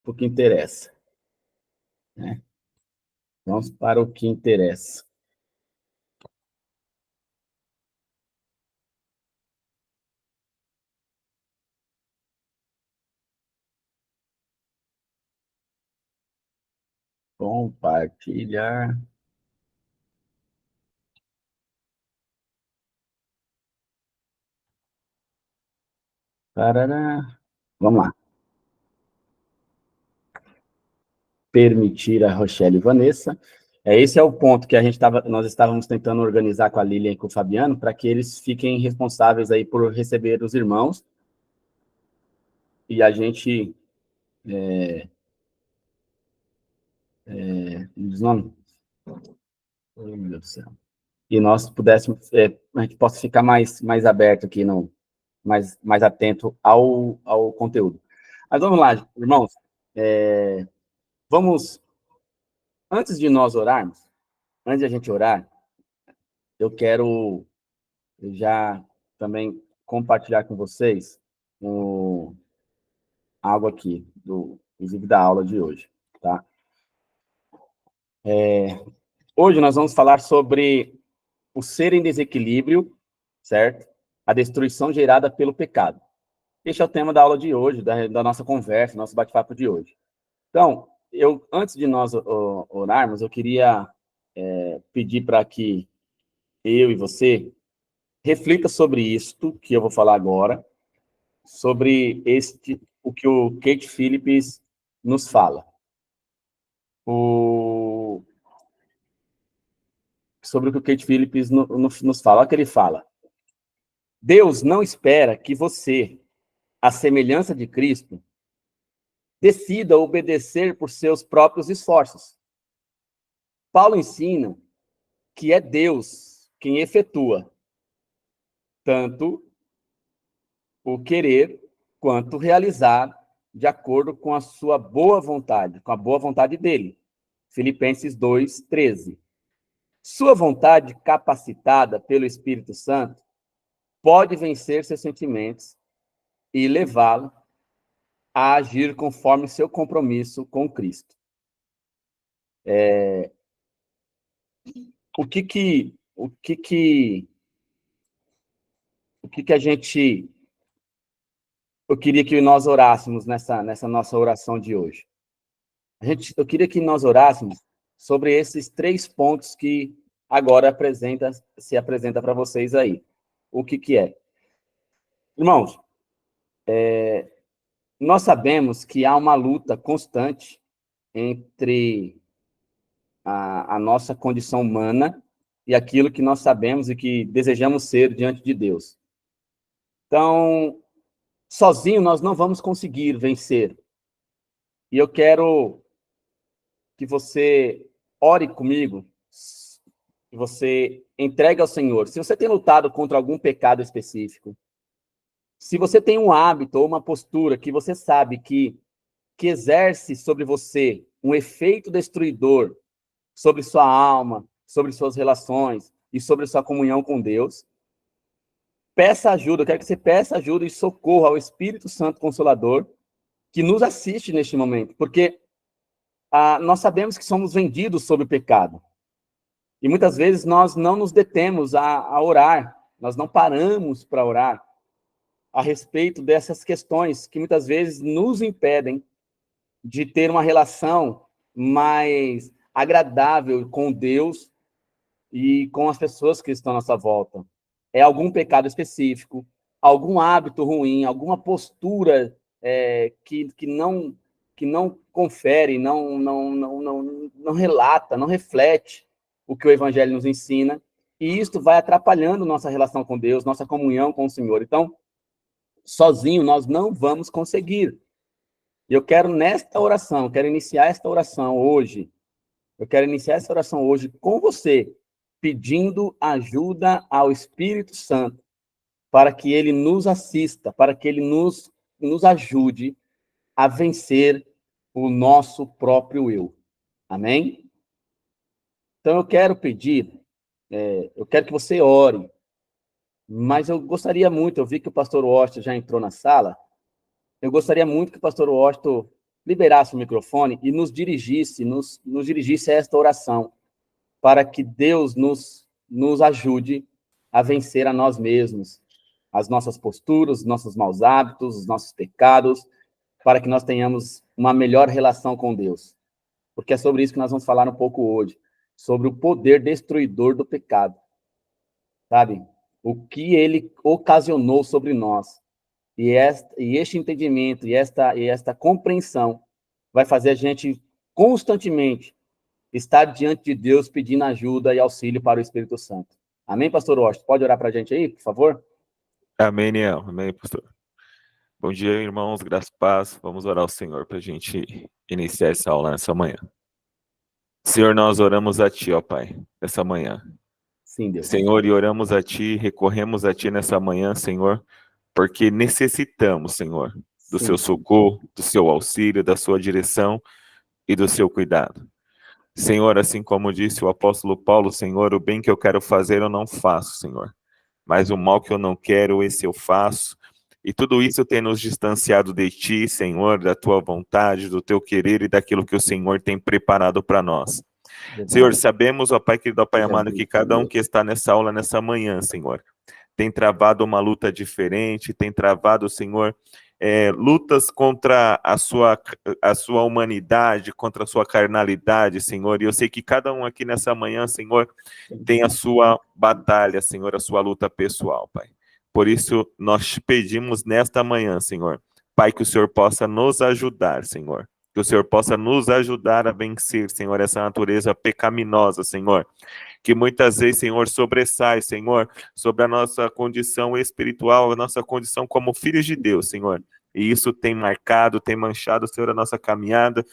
o que interessa, né? Vamos para o que interessa. Compartilhar. Parará. Vamos lá. Permitir a Rochelle e Vanessa. Esse é o ponto que nós estávamos tentando organizar com a Lilian e com o Fabiano, para que eles fiquem responsáveis aí por receber os irmãos. E a gente... Diz o nome? Oh, meu Deus do céu. E nós pudéssemos... a gente possa ficar mais aberto aqui, mais atento ao conteúdo. Mas vamos lá, irmãos. Vamos... Antes de nós orarmos, antes de a gente orar, eu quero já também compartilhar com vocês algo aqui, inclusive da aula de hoje, tá? Hoje nós vamos falar sobre o ser em desequilíbrio, certo? A destruição gerada pelo pecado. Este é o tema da aula de hoje, da nossa conversa, nosso bate-papo de hoje. Então, antes de nós orarmos, eu queria pedir para que eu e você reflita sobre isto que eu vou falar agora, sobre o que o Kate Phillips nos fala. Sobre o que o Kate Phillips nos fala. Olha o que ele fala. Deus não espera que você, à semelhança de Cristo, decida obedecer por seus próprios esforços. Paulo ensina que é Deus quem efetua tanto o querer quanto realizar de acordo com a sua boa vontade, com a boa vontade dele. Filipenses 2:13. Sua vontade, capacitada pelo Espírito Santo, pode vencer seus sentimentos e levá-lo a agir conforme seu compromisso com Cristo. O que a gente... Eu queria que nós orássemos nessa nossa oração de hoje. Eu queria que nós orássemos sobre esses 3 pontos que agora se apresenta para vocês aí. O que é? Irmãos, nós sabemos que há uma luta constante entre a nossa condição humana e aquilo que nós sabemos e que desejamos ser diante de Deus. Então, sozinho nós não vamos conseguir vencer. E eu quero que você ore comigo, que você entregue ao Senhor. Se você tem lutado contra algum pecado específico, se você tem um hábito ou uma postura que você sabe que exerce sobre você um efeito destruidor sobre sua alma, sobre suas relações e sobre sua comunhão com Deus, peça ajuda. Eu quero que você peça ajuda e socorro ao Espírito Santo Consolador que nos assiste neste momento, porque nós sabemos que somos vendidos sob o pecado. E muitas vezes nós não nos detemos a orar, nós não paramos para orar a respeito dessas questões que muitas vezes nos impedem de ter uma relação mais agradável com Deus e com as pessoas que estão à nossa volta. É algum pecado específico, algum hábito ruim, alguma postura que não confere, não relata, não reflete o que o Evangelho nos ensina, e isto vai atrapalhando nossa relação com Deus, nossa comunhão com o Senhor. Então, sozinho nós não vamos conseguir. Eu quero iniciar esta oração hoje. Eu quero iniciar essa oração hoje com você, pedindo ajuda ao Espírito Santo, para que ele nos assista, para que ele nos ajude a vencer o nosso próprio eu. Amém? Então, eu quero que você ore, mas eu gostaria muito, eu vi que o pastor Washington já entrou na sala, eu gostaria muito que o pastor Washington liberasse o microfone e nos dirigisse, nos dirigisse a esta oração, para que Deus nos ajude a vencer a nós mesmos, as nossas posturas, os nossos maus hábitos, os nossos pecados, para que nós tenhamos uma melhor relação com Deus. Porque é sobre isso que nós vamos falar um pouco hoje, sobre o poder destruidor do pecado. Sabe? O que ele ocasionou sobre nós. E este entendimento e esta compreensão vai fazer a gente constantemente estar diante de Deus pedindo ajuda e auxílio para o Espírito Santo. Amém, pastor Washington? Pode orar para a gente aí, por favor? Amém, Niel. Amém, pastor. Bom dia, irmãos. Graças e paz. Vamos orar ao Senhor para a gente iniciar essa aula nessa manhã. Senhor, nós oramos a Ti, ó Pai, nessa manhã. Sim, Deus. Senhor, e oramos a Ti, recorremos a Ti nessa manhã, Senhor, porque necessitamos, Senhor, do Sim. Seu socorro, do Seu auxílio, da Sua direção e do Seu cuidado. Senhor, assim como disse o apóstolo Paulo, Senhor, o bem que eu quero fazer eu não faço, Senhor, mas o mal que eu não quero, esse eu faço. E tudo isso tem nos distanciado de Ti, Senhor, da Tua vontade, do Teu querer e daquilo que o Senhor tem preparado para nós. Senhor, sabemos, ó Pai querido, ó Pai amado, que cada um que está nessa aula, nessa manhã, Senhor, tem travado uma luta diferente, tem travado, Senhor, lutas contra a sua humanidade, contra a sua carnalidade, Senhor, e eu sei que cada um aqui nessa manhã, Senhor, tem a sua batalha, Senhor, a sua luta pessoal, Pai. Por isso, nós te pedimos nesta manhã, Senhor, Pai, que o Senhor possa nos ajudar, Senhor, que o Senhor possa nos ajudar a vencer, Senhor, essa natureza pecaminosa, Senhor, que muitas vezes, Senhor, sobressai, Senhor, sobre a nossa condição espiritual, a nossa condição como filhos de Deus, Senhor. E isso tem marcado, tem manchado, Senhor, a nossa caminhada,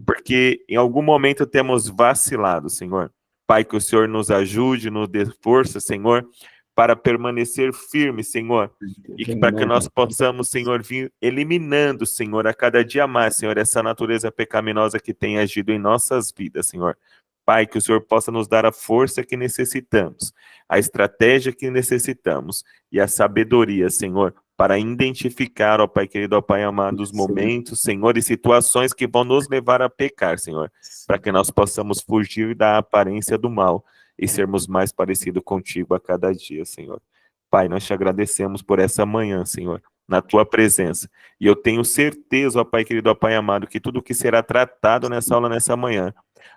porque em algum momento temos vacilado, Senhor. Pai, que o Senhor nos ajude, nos dê força, Senhor, para permanecer firme, Senhor, e para que nós possamos, Senhor, vir eliminando, Senhor, a cada dia mais, Senhor, essa natureza pecaminosa que tem agido em nossas vidas, Senhor. Pai, que o Senhor possa nos dar a força que necessitamos, a estratégia que necessitamos e a sabedoria, Senhor, para identificar, ó Pai querido, ó Pai amado, os momentos, Senhor, e situações que vão nos levar a pecar, Senhor, para que nós possamos fugir da aparência do mal e sermos mais parecidos contigo a cada dia, Senhor. Pai, nós te agradecemos por essa manhã, Senhor, na tua presença. E eu tenho certeza, ó Pai querido, ó Pai amado, que tudo que será tratado nessa aula, nessa manhã,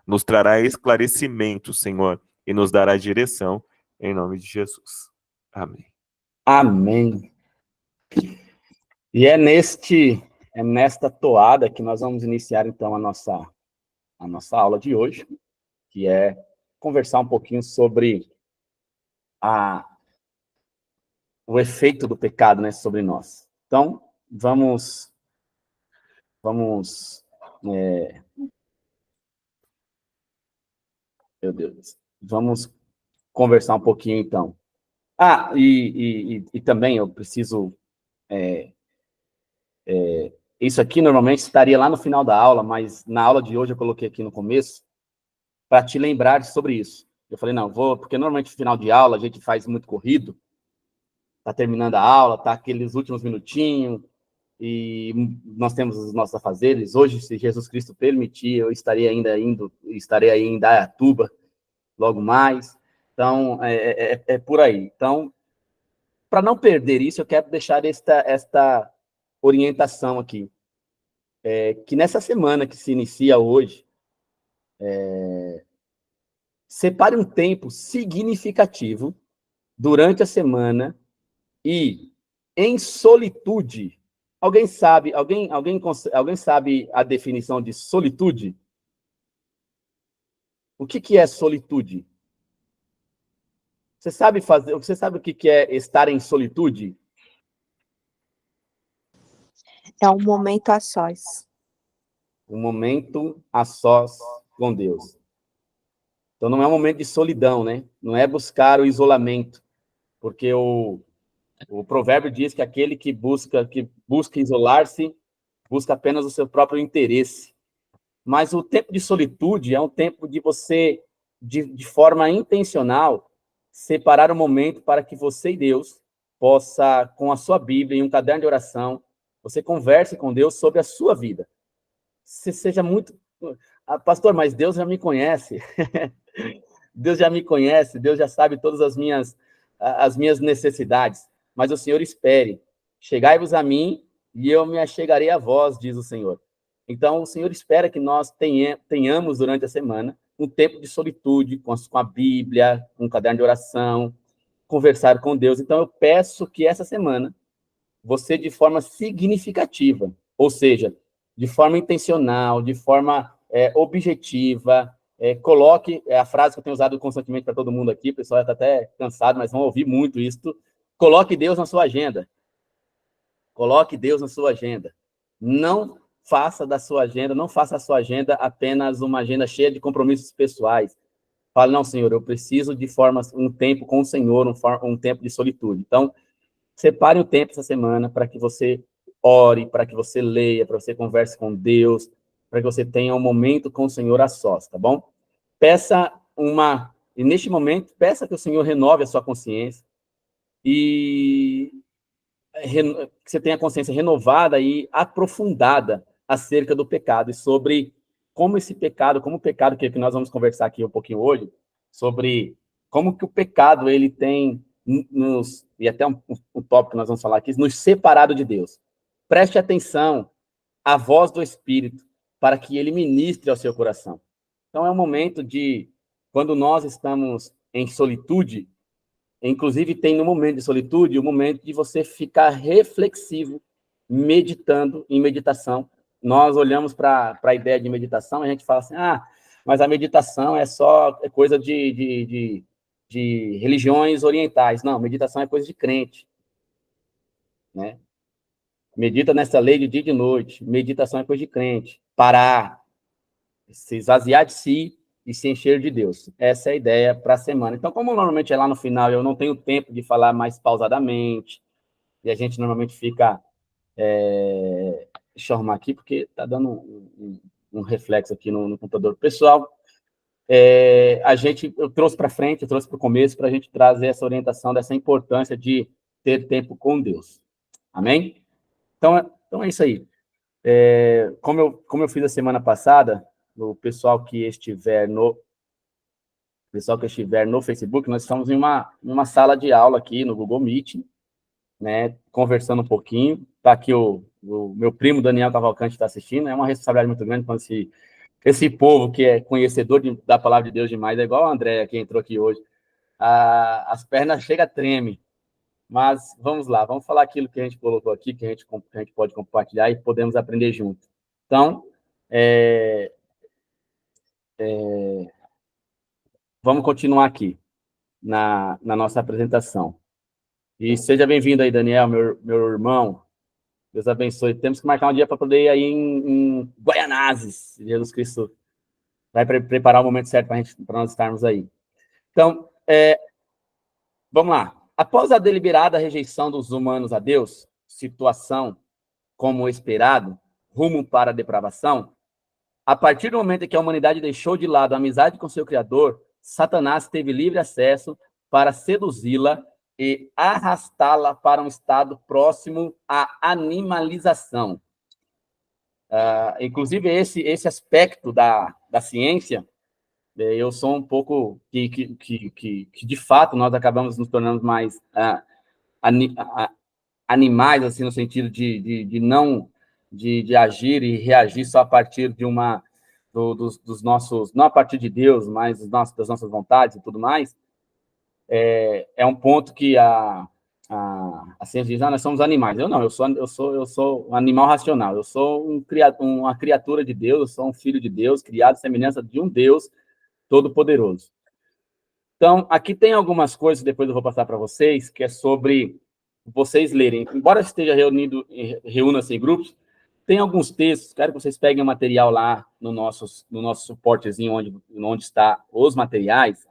nos trará esclarecimento, Senhor, e nos dará direção, em nome de Jesus. Amém. Amém. E é nesta toada que nós vamos iniciar, então, a nossa aula de hoje, que é conversar um pouquinho sobre o efeito do pecado, né, sobre nós. Então, vamos meu Deus, vamos conversar um pouquinho, então. E também eu preciso... isso aqui normalmente estaria lá no final da aula, mas na aula de hoje eu coloquei aqui no começo, para te lembrar sobre isso. Eu falei, não, porque normalmente no final de aula a gente faz muito corrido, tá terminando a aula, tá aqueles últimos minutinhos, e nós temos os nossos afazeres. Hoje, se Jesus Cristo permitir, eu estarei aí em Indaiatuba, logo mais. Então, é por aí. Então, para não perder isso, eu quero deixar esta orientação aqui. Que nessa semana que se inicia hoje, separe um tempo significativo durante a semana e em solitude. Alguém sabe a definição de solitude? O que é solitude? Você sabe o que é estar em solitude? É um momento a sós. Um momento a sós com Deus. Então não é um momento de solidão, né? Não é buscar o isolamento, porque o provérbio diz que aquele que busca isolar-se, busca apenas o seu próprio interesse. Mas o tempo de solitude é um tempo de você, de forma intencional, separar um momento para que você e Deus possa, com a sua Bíblia e um caderno de oração, você converse com Deus sobre a sua vida. seja muito... Pastor, mas Deus já me conhece. Deus já me conhece, Deus já sabe todas as minhas necessidades. Mas o Senhor espere. Chegai-vos a mim e eu me achegarei a vós, diz o Senhor. Então, o Senhor espera que nós tenhamos durante a semana um tempo de solitude com a Bíblia, com um caderno de oração, conversar com Deus. Então, eu peço que essa semana você, de forma significativa, ou seja, de forma intencional, de forma objetiva, coloque a frase que eu tenho usado constantemente para todo mundo aqui, o pessoal está até cansado, mas vão ouvir muito isso. Coloque Deus na sua agenda. Coloque Deus na sua agenda. Não faça a sua agenda apenas uma agenda cheia de compromissos pessoais. Fale, não, Senhor, eu preciso de um tempo com o Senhor, um tempo de solitude. Então, separe um tempo essa semana para que você ore, para que você leia, para que você converse com Deus, para que você tenha um momento com o Senhor a sós, tá bom? E neste momento, peça que o Senhor renove a sua consciência e que você tenha a consciência renovada e aprofundada acerca do pecado e sobre como o pecado que nós vamos conversar aqui um pouquinho hoje, sobre como que o pecado ele tem e até um tópico que nós vamos falar aqui, nos separado de Deus. Preste atenção à voz do Espírito para que ele ministre ao seu coração. Então, é um momento quando nós estamos em solitude, inclusive tem no momento de solitude o momento de você ficar reflexivo, meditando, em meditação. Nós olhamos para a ideia de meditação e a gente fala assim, mas a meditação é só coisa de religiões orientais. Não, meditação é coisa de crente. Né? Medita nessa lei de dia e de noite. Meditação é coisa de crente. Parar, se esvaziar de si e se encher de Deus. Essa é a ideia para a semana. Então, como normalmente é lá no final, eu não tenho tempo de falar mais pausadamente, e a gente normalmente fica... Deixa eu arrumar aqui, porque está dando um reflexo aqui no computador pessoal. Eu trouxe para frente, eu trouxe para o começo, para a gente trazer essa orientação dessa importância de ter tempo com Deus. Amém? Então é isso aí. Como eu fiz a semana passada, o pessoal que estiver no Facebook, nós estamos em uma sala de aula aqui no Google Meet, né, conversando um pouquinho. Está aqui o meu primo Daniel Cavalcante está assistindo. É uma responsabilidade muito grande quando esse povo que é conhecedor da palavra de Deus demais, é igual a Andréia que entrou aqui hoje. As pernas chegam a tremer. Mas vamos lá, vamos falar aquilo que a gente colocou aqui, que a gente pode compartilhar e podemos aprender junto. Então, vamos continuar aqui na nossa apresentação. E seja bem-vindo aí, Daniel, meu irmão. Deus abençoe. Temos que marcar um dia para poder ir aí em Guaianazes. Jesus Cristo vai preparar o momento certo para nós estarmos aí. Então, vamos lá. Após a deliberada rejeição dos humanos a Deus, situação como esperado, rumo para a depravação, a partir do momento em que a humanidade deixou de lado a amizade com seu Criador, Satanás teve livre acesso para seduzi-la e arrastá-la para um estado próximo à animalização. Inclusive, esse aspecto da ciência, eu sou um pouco que de fato, nós acabamos nos tornando mais animais, assim, no sentido de não de agir e reagir só a partir de dos nossos, não a partir de Deus, mas das nossas vontades e tudo mais. É um ponto que a ciência diz, nós somos animais. Eu sou um animal racional, eu sou uma criatura de Deus, eu sou um filho de Deus, criado à semelhança de um Deus todo-poderoso. Então, aqui tem algumas coisas, depois eu vou passar para vocês, que é sobre vocês lerem. Embora esteja reúna-se em grupos, tem alguns textos, quero que vocês peguem o material lá no nosso suportezinho, onde está os materiais,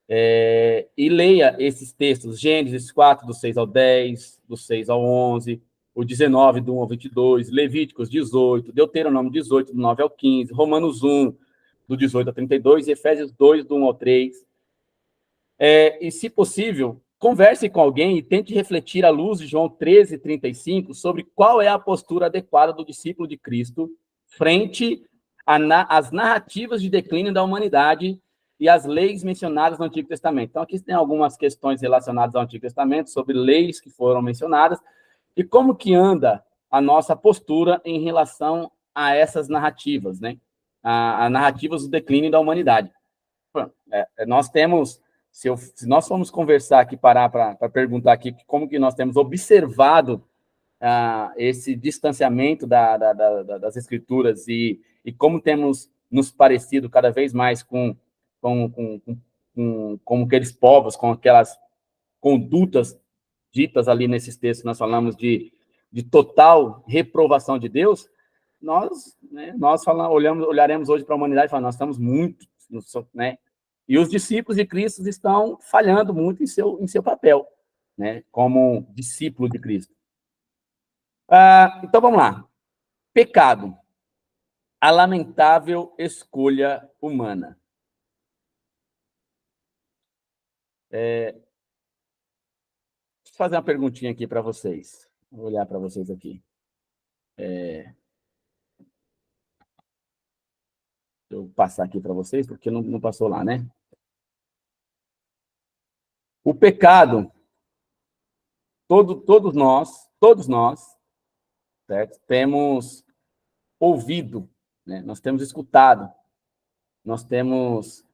e leia esses textos, Gênesis 4, do 6 ao 10, do 6 ao 11, o 19, do 1 ao 22, Levíticos 18, Deuteronômio 18, do 9 ao 15, Romanos 1, do 18 ao 32, e Efésios 2, do 1 ao 3. E, se possível, converse com alguém e tente refletir à luz de João 13, 35, sobre qual é a postura adequada do discípulo de Cristo frente às narrativas de declínio da humanidade e as leis mencionadas no Antigo Testamento. Então, aqui tem algumas questões relacionadas ao Antigo Testamento, sobre leis que foram mencionadas, e como que anda a nossa postura em relação a essas narrativas, né? A narrativas do declínio da humanidade. Nós temos, se nós formos conversar aqui, parar para perguntar aqui como que nós temos observado esse distanciamento das escrituras e como temos nos parecido cada vez mais com aqueles povos, com aquelas condutas ditas ali nesses textos, nós falamos de total reprovação de Deus, nós olharemos hoje para a humanidade e falamos, nós estamos muito, né? E os discípulos de Cristo estão falhando muito em seu papel, né? Como discípulo de Cristo. Então, vamos lá. Pecado. A lamentável escolha humana. Deixa eu fazer uma perguntinha aqui para vocês. Vou olhar para vocês aqui. Deixa eu passar aqui para vocês, porque não passou lá, né? O pecado, todos nós, certo? Temos ouvido, né? Nós temos escutado, nós temos,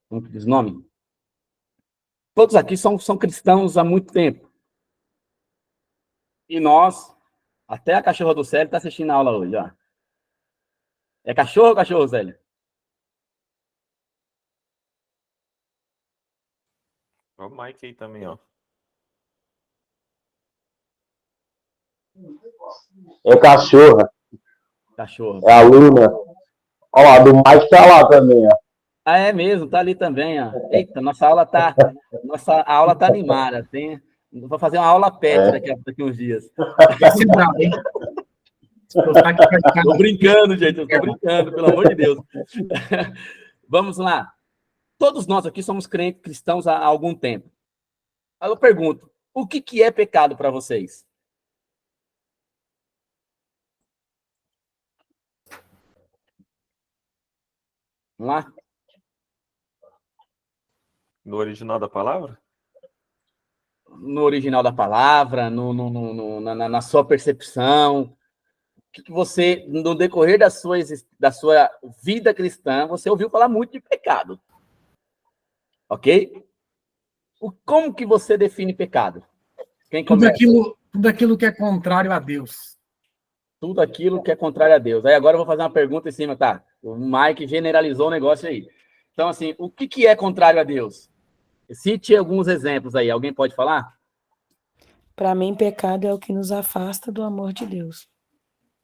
como que diz o nome? Todos aqui são cristãos há muito tempo. E nós, até a cachorra do Célio está assistindo a aula hoje, ó. É cachorro ou cachorro, Célio? Olha o Mike aí também, ó. É cachorra. Cachorro. É a Luna. Olha lá, do Mike tá lá também, ó. É mesmo, tá ali também, ó. Eita, nossa aula tá animada. Vou fazer uma aula pet daqui uns dias. Estou brincando, gente, eu estou brincando, pelo amor de Deus. Vamos lá. Todos nós aqui somos cristãos há algum tempo. Aí eu pergunto, o que é pecado para vocês? Vamos lá? No original da palavra? No original da palavra, na sua percepção, o que você, no decorrer da sua vida cristã, você ouviu falar muito de pecado. Ok? Como que você define pecado? Quem começa? Tudo aquilo que é contrário a Deus. Tudo aquilo que é contrário a Deus. Aí agora eu vou fazer uma pergunta em cima, tá? O Mike generalizou o negócio aí. Então, assim, o que é contrário a Deus? Cite alguns exemplos aí. Alguém pode falar? Para mim, pecado é o que nos afasta do amor de Deus.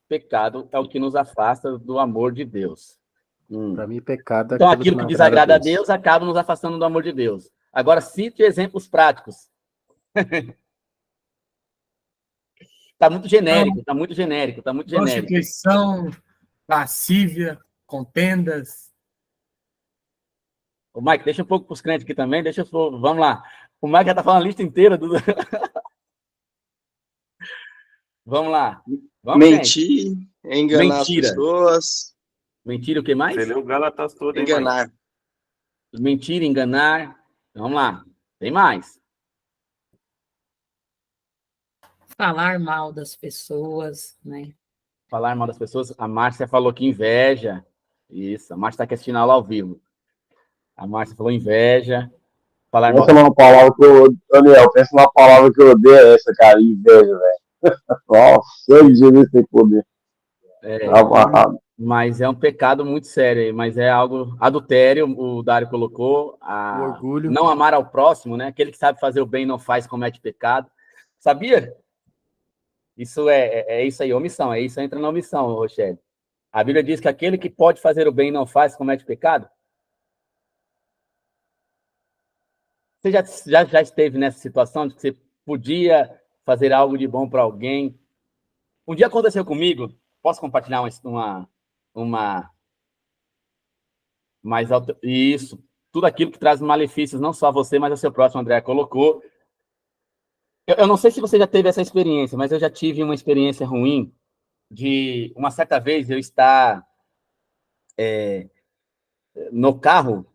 Pecado é o que nos afasta do amor de Deus. Para mim, pecado é então, aquilo que desagrada a Deus acaba nos afastando do amor de Deus. Agora, cite exemplos práticos. Está muito genérico, está muito genérico, está muito genérico. Prostituição, lascívia, contendas. O Mike, deixa um pouco para os crentes aqui também, vamos lá. O Mike já está falando a lista inteira. Vamos lá. Vamos, mentir, gente. Enganar as pessoas. Mentira, o que mais? Você leu o Gálatas todo, hein, enganar. Mike? Mentir, enganar. Vamos lá. Tem mais. Falar mal das pessoas, né? Falar mal das pessoas. A Márcia falou que inveja. Isso, a Márcia está aqui assistindo a aula ao vivo. A Márcia falou inveja. Falar mal... Daniel, pensa numa palavra que eu odeio é essa, cara, inveja, velho. Nossa, Jesus tem poder. Mas é um pecado muito sério, mas é algo... Adultério, o Dário colocou. O orgulho. Não amar ao próximo, né? Aquele que sabe fazer o bem e não faz, comete pecado. Sabia? Isso é isso aí, omissão. É isso, entra na omissão, Rochelle. A Bíblia diz que aquele que pode fazer o bem e não faz, comete pecado. Você já esteve nessa situação de que você podia fazer algo de bom para alguém? Um dia aconteceu comigo, posso compartilhar isso, tudo aquilo que traz malefícios, não só a você, mas ao seu próximo, André colocou. Eu não sei se você já teve essa experiência, mas eu já tive uma experiência ruim de uma certa vez eu estar no carro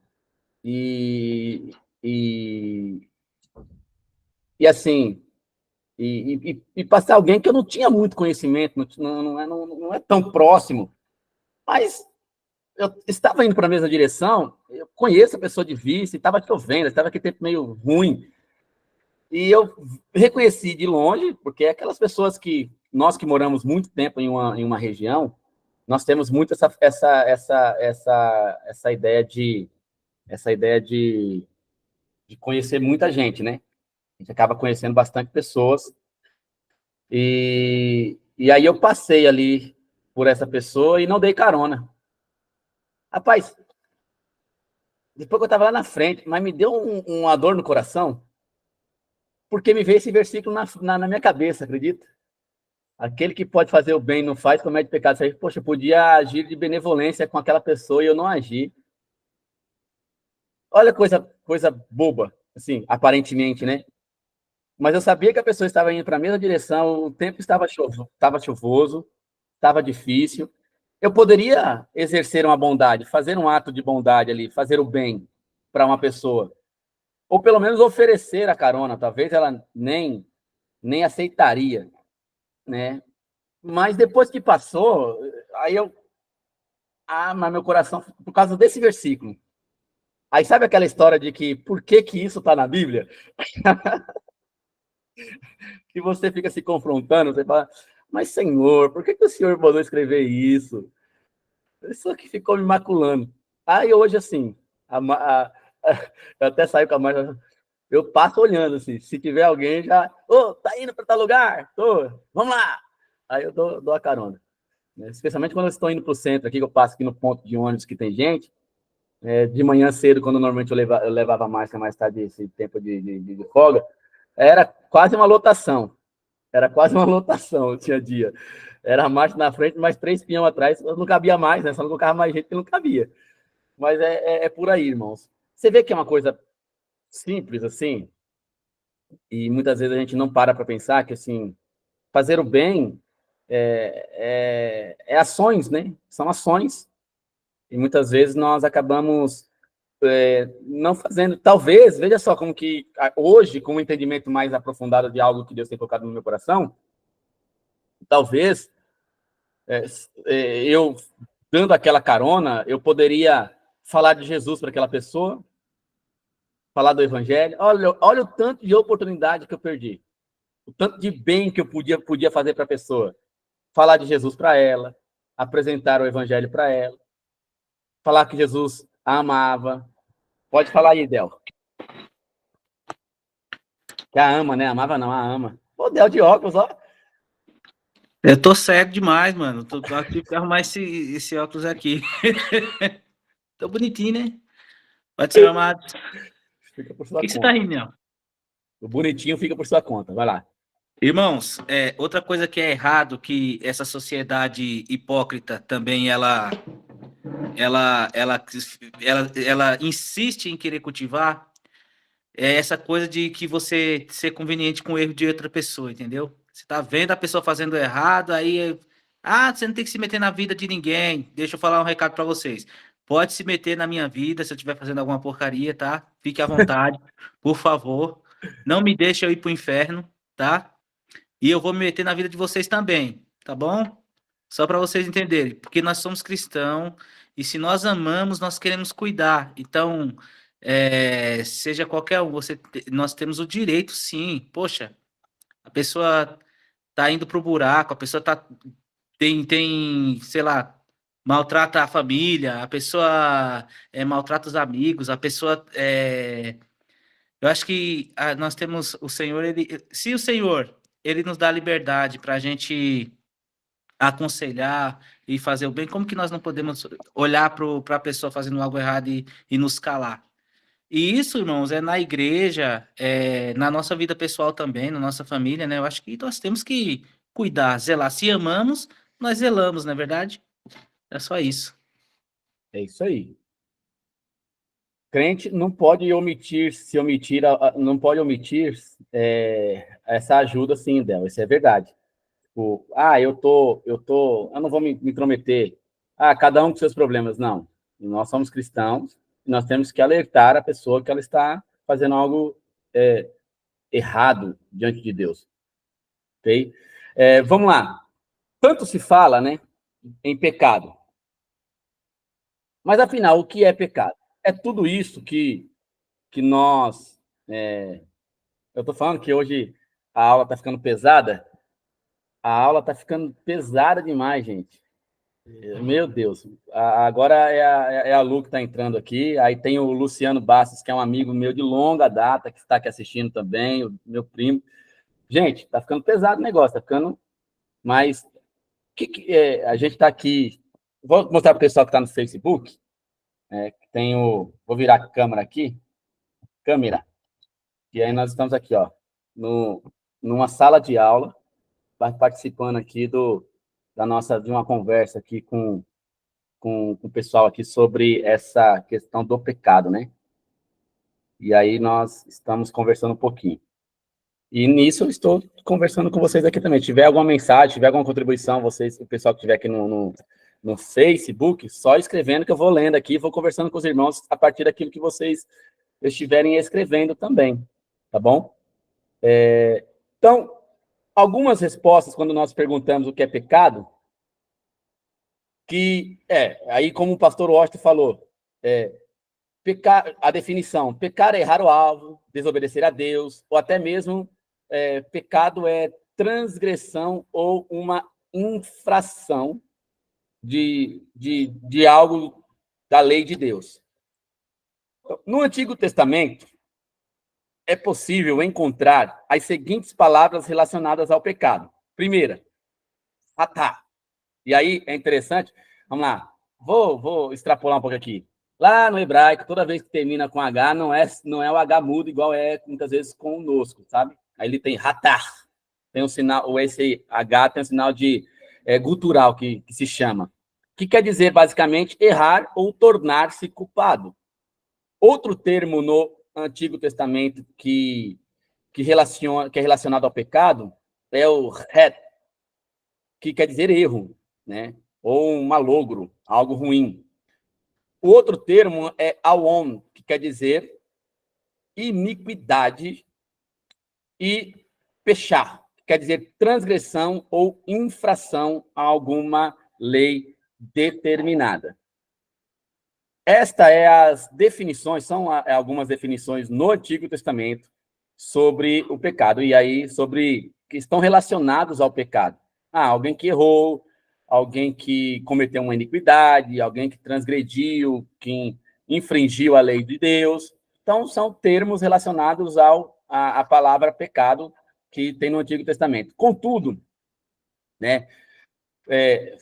e, e assim, e passar alguém que eu não tinha muito conhecimento, não é tão próximo, mas eu estava indo para a mesma direção, eu conheço a pessoa de vista, estava chovendo, estava aquele tempo meio ruim, e eu reconheci de longe, porque é aquelas pessoas que, nós que moramos muito tempo em uma região, nós temos muito essa ideia de conhecer muita gente, né? A gente acaba conhecendo bastante pessoas, e aí eu passei ali por essa pessoa e não dei carona. Rapaz, depois que eu estava lá na frente, mas me deu uma dor no coração, porque me veio esse versículo na minha cabeça, acredita? Aquele que pode fazer o bem não faz, comete pecado. Poxa, eu podia agir de benevolência com aquela pessoa e eu não agi. Olha coisa boba, assim, aparentemente, né? Mas eu sabia que a pessoa estava indo para a mesma direção, o tempo estava chuvoso, estava difícil. Eu poderia exercer uma bondade, fazer um ato de bondade ali, fazer o bem para uma pessoa. Ou pelo menos oferecer a carona, talvez ela nem aceitaria, né? Mas depois que passou, aí mas meu coração, por causa desse versículo. Aí sabe aquela história de que, por que isso está na Bíblia? Que você fica se confrontando, você fala, mas Senhor, por que o Senhor mandou escrever isso? Isso que ficou me maculando. Aí hoje, assim, eu até saio com a mãe, eu passo olhando, assim, se tiver alguém já, tá indo para tal lugar? Tô, vamos lá! Aí eu dou a carona. Especialmente quando eu estou indo para o centro, aqui que eu passo aqui no ponto de ônibus que tem gente, de manhã cedo, quando normalmente eu levava mais tarde esse tempo de folga, era quase uma lotação. Tinha dia. Era a marcha na frente, mais 3 peão atrás, não cabia mais, né? Só não colocava mais gente que não cabia. Mas é por aí, irmãos. Você vê que é uma coisa simples, assim, e muitas vezes a gente não para pensar que, assim, fazer o bem é ações, né? São ações. E muitas vezes nós acabamos não fazendo. Talvez, veja só como que hoje, com um entendimento mais aprofundado de algo que Deus tem colocado no meu coração, talvez eu, dando aquela carona, eu poderia falar de Jesus para aquela pessoa, falar do Evangelho. Olha o tanto de oportunidade que eu perdi, o tanto de bem que eu podia fazer para a pessoa. Falar de Jesus para ela, apresentar o Evangelho para ela, falar que Jesus a amava. Pode falar aí, Del. Que a ama, né? Amava não, a ama. Pô, Del de óculos, ó. Eu tô cego demais, mano. Tô aqui pra arrumar esse óculos aqui. Tô bonitinho, né? Pode ser amado. Fica por Por sua que conta. você tá rindo, Nel? O bonitinho fica por sua conta. Vai lá. Irmãos, outra coisa que é errado, que essa sociedade hipócrita também ela insiste em querer cultivar, é essa coisa de que você ser conveniente com o erro de outra pessoa, entendeu? Você tá vendo a pessoa fazendo errado, aí você não tem que se meter na vida de ninguém. Deixa eu falar um recado para vocês. Pode se meter na minha vida se eu estiver fazendo alguma porcaria, tá? Fique à vontade, por favor. Não me deixe eu ir pro inferno, tá? E eu vou me meter na vida de vocês também, tá bom? Só para vocês entenderem, porque nós somos cristãos e se nós amamos, nós queremos cuidar. Então, seja qualquer um, nós temos o direito, sim. Poxa, a pessoa tá indo pro buraco, a pessoa tem, sei lá, maltrata a família, a pessoa maltrata os amigos, a pessoa eu acho que nós temos o Senhor, se o Senhor ele nos dá liberdade para a gente aconselhar e fazer o bem, como que nós não podemos olhar para a pessoa fazendo algo errado e nos calar? E isso, irmãos, é na igreja, na nossa vida pessoal também, na nossa família, né? Eu acho que nós temos que cuidar, zelar. Se amamos, nós zelamos, não é verdade? É só isso. É isso aí. Crente não pode omitir, não pode omitir essa ajuda, sim, Del. Isso é verdade. eu não vou me intrometer. Cada um com seus problemas. Não. Nós somos cristãos e nós temos que alertar a pessoa que ela está fazendo algo errado diante de Deus. Ok? Vamos lá. Tanto se fala, né, em pecado. Mas, afinal, o que é pecado? É tudo isso que nós... eu estou falando que hoje a aula está ficando pesada. A aula está ficando pesada demais, gente. Meu Deus. Agora é a Lu que está entrando aqui. Aí tem o Luciano Bastos, que é um amigo meu de longa data, que está aqui assistindo também, o meu primo. Gente, está ficando pesado o negócio, está ficando... Mas a gente está aqui... Vou mostrar para o pessoal que está no Facebook. Vou virar a câmera aqui. Câmera. E aí nós estamos aqui, ó, numa sala de aula, participando aqui de uma conversa aqui com o pessoal aqui sobre essa questão do pecado, né? E aí nós estamos conversando um pouquinho. E nisso eu estou conversando com vocês aqui também. Se tiver alguma mensagem, tiver alguma contribuição, o pessoal que estiver aqui no Facebook, só escrevendo que eu vou lendo aqui, vou conversando com os irmãos a partir daquilo que vocês estiverem escrevendo também, tá bom? Então, algumas respostas quando nós perguntamos o que é pecado, aí como o pastor Washington falou, pecar, a definição, pecar é errar o alvo, desobedecer a Deus, ou até mesmo pecado é transgressão ou uma infração de algo da lei de Deus. No Antigo Testamento, é possível encontrar as seguintes palavras relacionadas ao pecado. Primeira, hatá. E aí é interessante, vamos lá, vou extrapolar um pouco aqui. Lá no hebraico, toda vez que termina com H, não é o H mudo, igual muitas vezes conosco, sabe? Aí ele tem hatá. Tem um sinal, ou esse H tem um sinal de gutural que se chama. Que quer dizer, basicamente, errar ou tornar-se culpado. Outro termo no Antigo Testamento que é relacionado ao pecado é o het, que quer dizer erro, né? Ou um malogro, algo ruim. O outro termo é awon, que quer dizer iniquidade, e pechar, que quer dizer transgressão ou infração a alguma lei determinada. Esta as definições, são algumas definições no Antigo Testamento sobre o pecado, e aí que estão relacionados ao pecado. Alguém que errou, alguém que cometeu uma iniquidade, alguém que transgrediu, que infringiu a lei de Deus. Então, são termos relacionados à palavra pecado que tem no Antigo Testamento. Contudo, né,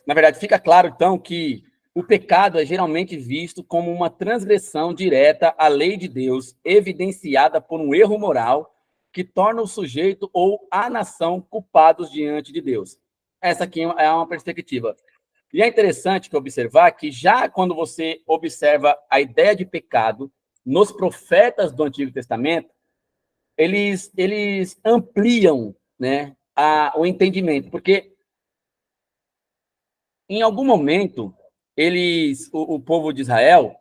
na verdade, fica claro, então, que o pecado é geralmente visto como uma transgressão direta à lei de Deus, evidenciada por um erro moral que torna o sujeito ou a nação culpados diante de Deus. Essa aqui é uma perspectiva. E é interessante observar que já quando você observa a ideia de pecado nos profetas do Antigo Testamento, eles ampliam, né, o entendimento, porque em algum momento o povo de Israel,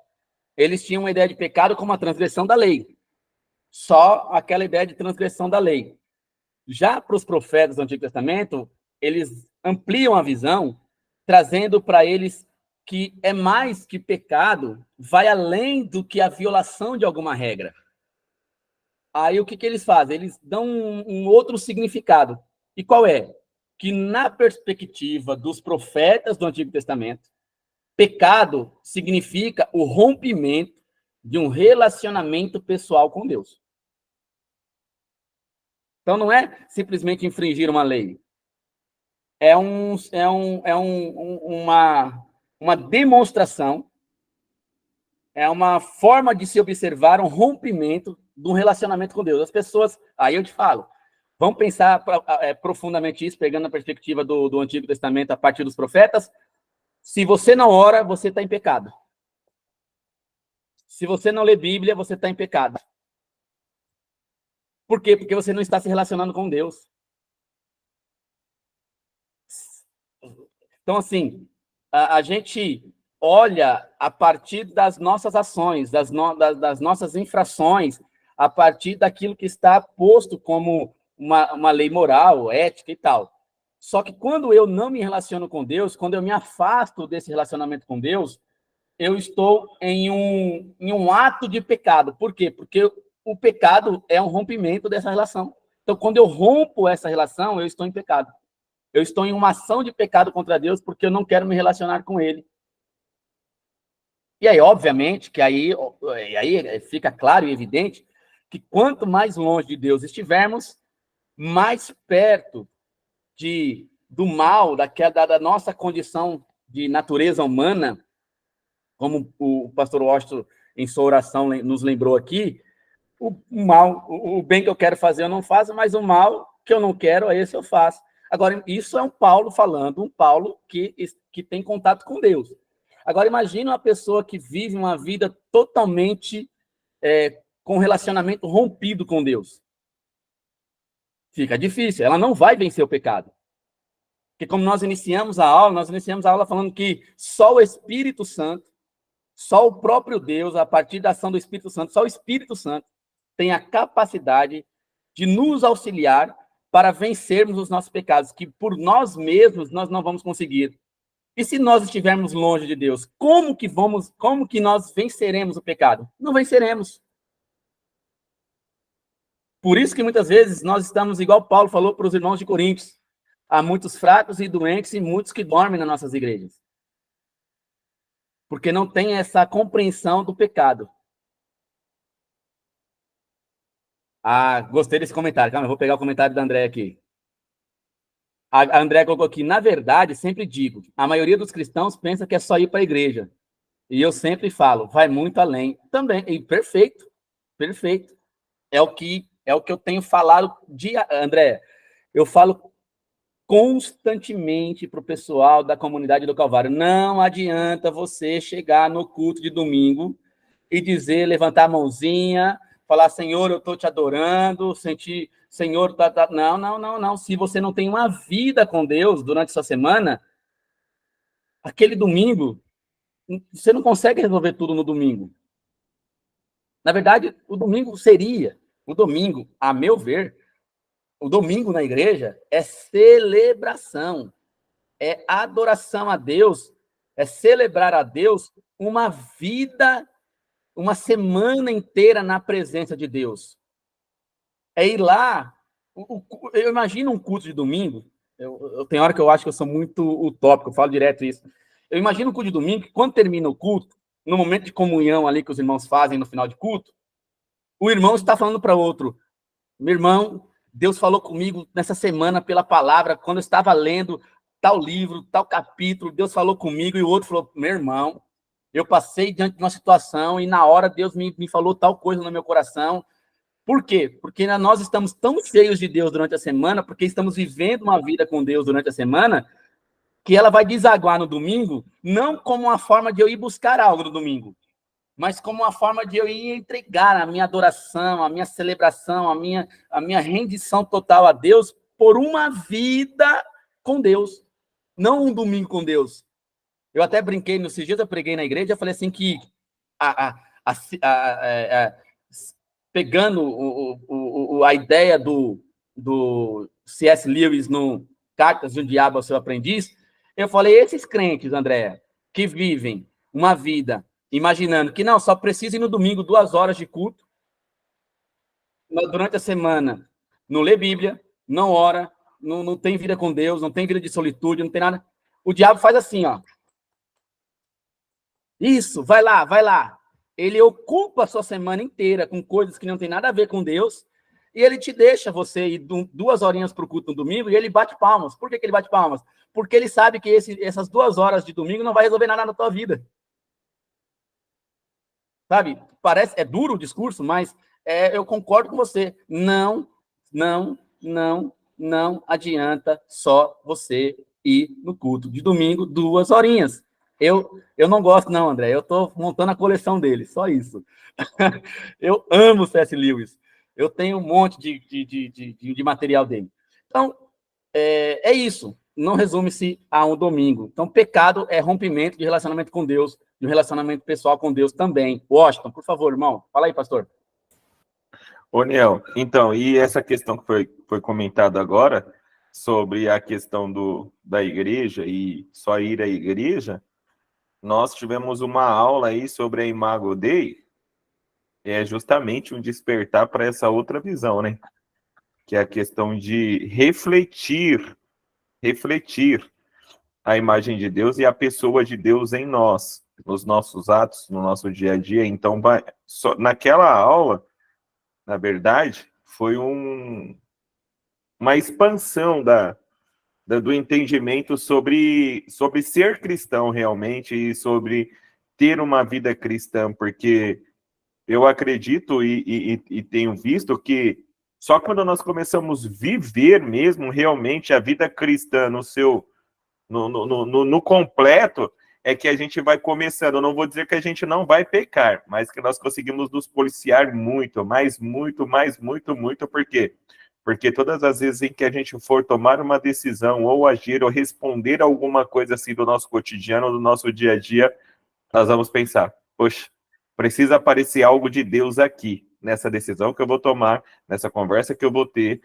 eles tinham uma ideia de pecado como a transgressão da lei. Só aquela ideia de transgressão da lei. Já para os profetas do Antigo Testamento, eles ampliam a visão, trazendo para eles que é mais que pecado, vai além do que a violação de alguma regra. Aí o que eles fazem? Eles dão um outro significado. E qual é? Que na perspectiva dos profetas do Antigo Testamento, pecado significa o rompimento de um relacionamento pessoal com Deus. Então, não é simplesmente infringir uma lei. É uma demonstração, é uma forma de se observar um rompimento de um relacionamento com Deus. As pessoas, aí eu te falo, vamos pensar profundamente isso, pegando a perspectiva do Antigo Testamento a partir dos profetas. Se você não ora, você está em pecado. Se você não lê Bíblia, você está em pecado. Por quê? Porque você não está se relacionando com Deus. Então, assim, a gente olha a partir das nossas ações, das nossas infrações, a partir daquilo que está posto como uma lei moral, ética e tal. Só que quando eu não me relaciono com Deus, quando eu me afasto desse relacionamento com Deus, eu estou em um ato de pecado. Por quê? Porque o pecado é um rompimento dessa relação. Então, quando eu rompo essa relação, eu estou em pecado. Eu estou em uma ação de pecado contra Deus porque eu não quero me relacionar com Ele. E aí, obviamente, que aí fica claro e evidente que quanto mais longe de Deus estivermos, mais perto do mal, da nossa condição de natureza humana, como o pastor Washington, em sua oração, nos lembrou aqui, o bem que eu quero fazer eu não faço, mas o mal que eu não quero, esse eu faço. Agora, isso é um Paulo falando, um Paulo que tem contato com Deus. Agora, imagine uma pessoa que vive uma vida totalmente com relacionamento rompido com Deus. Fica difícil, ela não vai vencer o pecado. Porque como nós iniciamos a aula falando que só o Espírito Santo, só o próprio Deus, a partir da ação do Espírito Santo, só o Espírito Santo tem a capacidade de nos auxiliar para vencermos os nossos pecados, que por nós mesmos nós não vamos conseguir. E se nós estivermos longe de Deus, como que nós venceremos o pecado? Não venceremos. Por isso que muitas vezes nós estamos, igual Paulo falou para os irmãos de Coríntios, há muitos fracos e doentes e muitos que dormem nas nossas igrejas. Porque não tem essa compreensão do pecado. Gostei desse comentário. Calma, eu vou pegar o comentário da André aqui. A André colocou aqui, na verdade, sempre digo, a maioria dos cristãos pensa que é só ir para a igreja. E eu sempre falo, vai muito além. Também, e perfeito, perfeito. É o que eu tenho falado, André, eu falo constantemente para o pessoal da comunidade do Calvário, não adianta você chegar no culto de domingo e dizer, levantar a mãozinha, falar, Senhor, eu estou te adorando, sentir, Senhor, não. Se você não tem uma vida com Deus durante essa semana, aquele domingo, você não consegue resolver tudo no domingo. Na verdade, o domingo, a meu ver, o domingo na igreja é celebração, é adoração a Deus, é celebrar a Deus uma vida, uma semana inteira na presença de Deus. É ir lá, eu imagino um culto de domingo, eu tenho hora que eu acho que eu sou muito utópico, eu falo direto isso. Eu imagino um culto de domingo, que quando termina o culto, no momento de comunhão ali que os irmãos fazem no final de culto, o irmão está falando para outro, meu irmão, Deus falou comigo nessa semana pela palavra, quando eu estava lendo tal livro, tal capítulo, Deus falou comigo, e o outro falou, meu irmão, eu passei diante de uma situação e na hora Deus me falou tal coisa no meu coração. Por quê? Porque nós estamos tão cheios de Deus durante a semana, porque estamos vivendo uma vida com Deus durante a semana, que ela vai desaguar no domingo, não como uma forma de eu ir buscar algo no domingo, mas como uma forma de eu ir entregar a minha adoração, a minha celebração, a minha rendição total a Deus por uma vida com Deus, não um domingo com Deus. Eu até brinquei, nesses dias eu preguei na igreja, eu falei assim que pegando a ideia do C.S. Lewis no Cartas de um Diabo ao Seu Aprendiz, eu falei, esses crentes, André, que vivem uma vida imaginando que não, só precisa ir no domingo 2 horas de culto, mas durante a semana não lê Bíblia, não ora, não tem vida com Deus, não tem vida de solitude, não tem nada. O diabo faz assim, ó. Isso, vai lá. Ele ocupa a sua semana inteira com coisas que não tem nada a ver com Deus, e ele te deixa você ir 2 horinhas para o culto no domingo e ele bate palmas. Por que ele bate palmas? Porque ele sabe que essas 2 horas de domingo não vai resolver nada na tua vida. Sabe? Parece, é duro o discurso, mas eu concordo com você. Não adianta só você ir no culto de domingo 2 horinhas. Eu não gosto, não, André. Eu estou montando a coleção dele, só isso. Eu amo C.S. Lewis. Eu tenho um monte de material dele. Então, é isso. não resume-se a um domingo. Então, pecado é rompimento de relacionamento com Deus, de um relacionamento pessoal com Deus também. Washington, por favor, irmão. Fala aí, pastor. Ô, Niel, então, e essa questão que foi comentada agora, sobre a questão da igreja e só ir à igreja, nós tivemos uma aula aí sobre a Imago Dei, é justamente um despertar para essa outra visão, né? Que é a questão de refletir a imagem de Deus e a pessoa de Deus em nós, nos nossos atos, no nosso dia a dia. Então, naquela aula, na verdade, foi uma expansão do entendimento sobre ser cristão realmente e sobre ter uma vida cristã, porque eu acredito e tenho visto que só quando nós começamos a viver mesmo realmente a vida cristã no completo, é que a gente vai começando. Eu não vou dizer que a gente não vai pecar, mas que nós conseguimos nos policiar muito, muito, por quê? Porque todas as vezes em que a gente for tomar uma decisão, ou agir, ou responder a alguma coisa assim do nosso cotidiano, do nosso dia a dia, nós vamos pensar, poxa, precisa aparecer algo de Deus aqui, nessa decisão que eu vou tomar, nessa conversa que eu vou ter,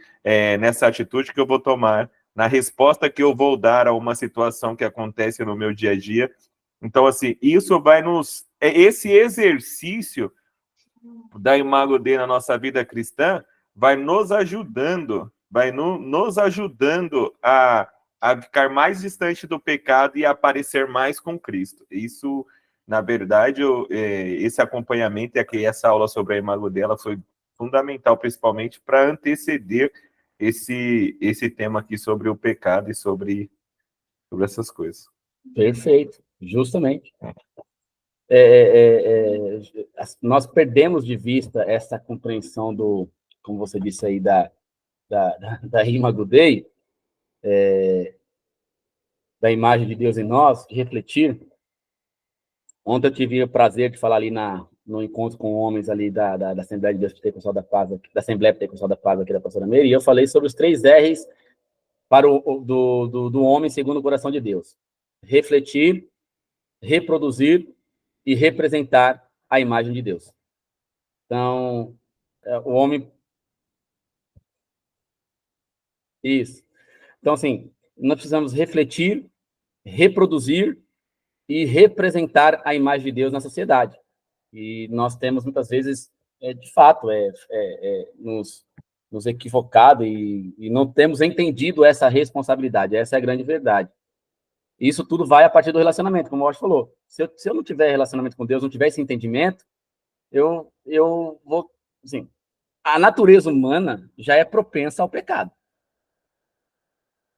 nessa atitude que eu vou tomar, na resposta que eu vou dar a uma situação que acontece no meu dia a dia. Então, assim, isso vai esse exercício da Imago Dei na nossa vida cristã vai nos ajudando, a ficar mais distante do pecado e a aparecer mais com Cristo. Isso, na verdade, esse acompanhamento e essa aula sobre a Imago Dei, ela foi fundamental, principalmente para anteceder esse tema aqui sobre o pecado e sobre essas coisas. Perfeito, justamente. Nós perdemos de vista essa compreensão como você disse aí, da Imago Dei, da imagem de Deus em nós, de refletir. Ontem eu tive o prazer de falar ali no encontro com homens ali da Assembleia de Deus Pentecostal da Paz, da Assembleia Pentecostal da Paz aqui da pastora Meire, e eu falei sobre os 3 R's para do homem segundo o coração de Deus: refletir, reproduzir e representar a imagem de Deus. Então, o homem... Isso. Então, assim, nós precisamos refletir, reproduzir e representar a imagem de Deus na sociedade. E nós temos, muitas vezes, de fato, nos equivocado e não temos entendido essa responsabilidade. Essa é a grande verdade. Isso tudo vai a partir do relacionamento, como o Washington falou. Se eu não tiver relacionamento com Deus, não tiver esse entendimento, eu vou... Assim, a natureza humana já é propensa ao pecado.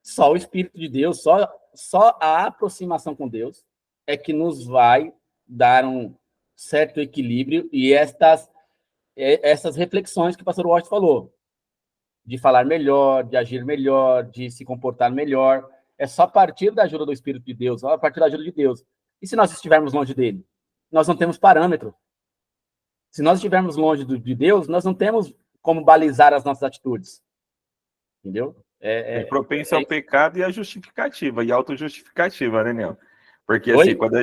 Só o Espírito de Deus, só a aproximação com Deus é que nos vai dar um certo equilíbrio e essas reflexões que o pastor Washington falou, de falar melhor, de agir melhor, de se comportar melhor. É só a partir da ajuda do Espírito de Deus, só a partir da ajuda de Deus. E se nós estivermos longe dele? Nós não temos parâmetro. Se nós estivermos longe de Deus, nós não temos como balizar as nossas atitudes. Entendeu? É propenso ao pecado e a justificativa, e autojustificativa, né, Nel? Porque, assim, quando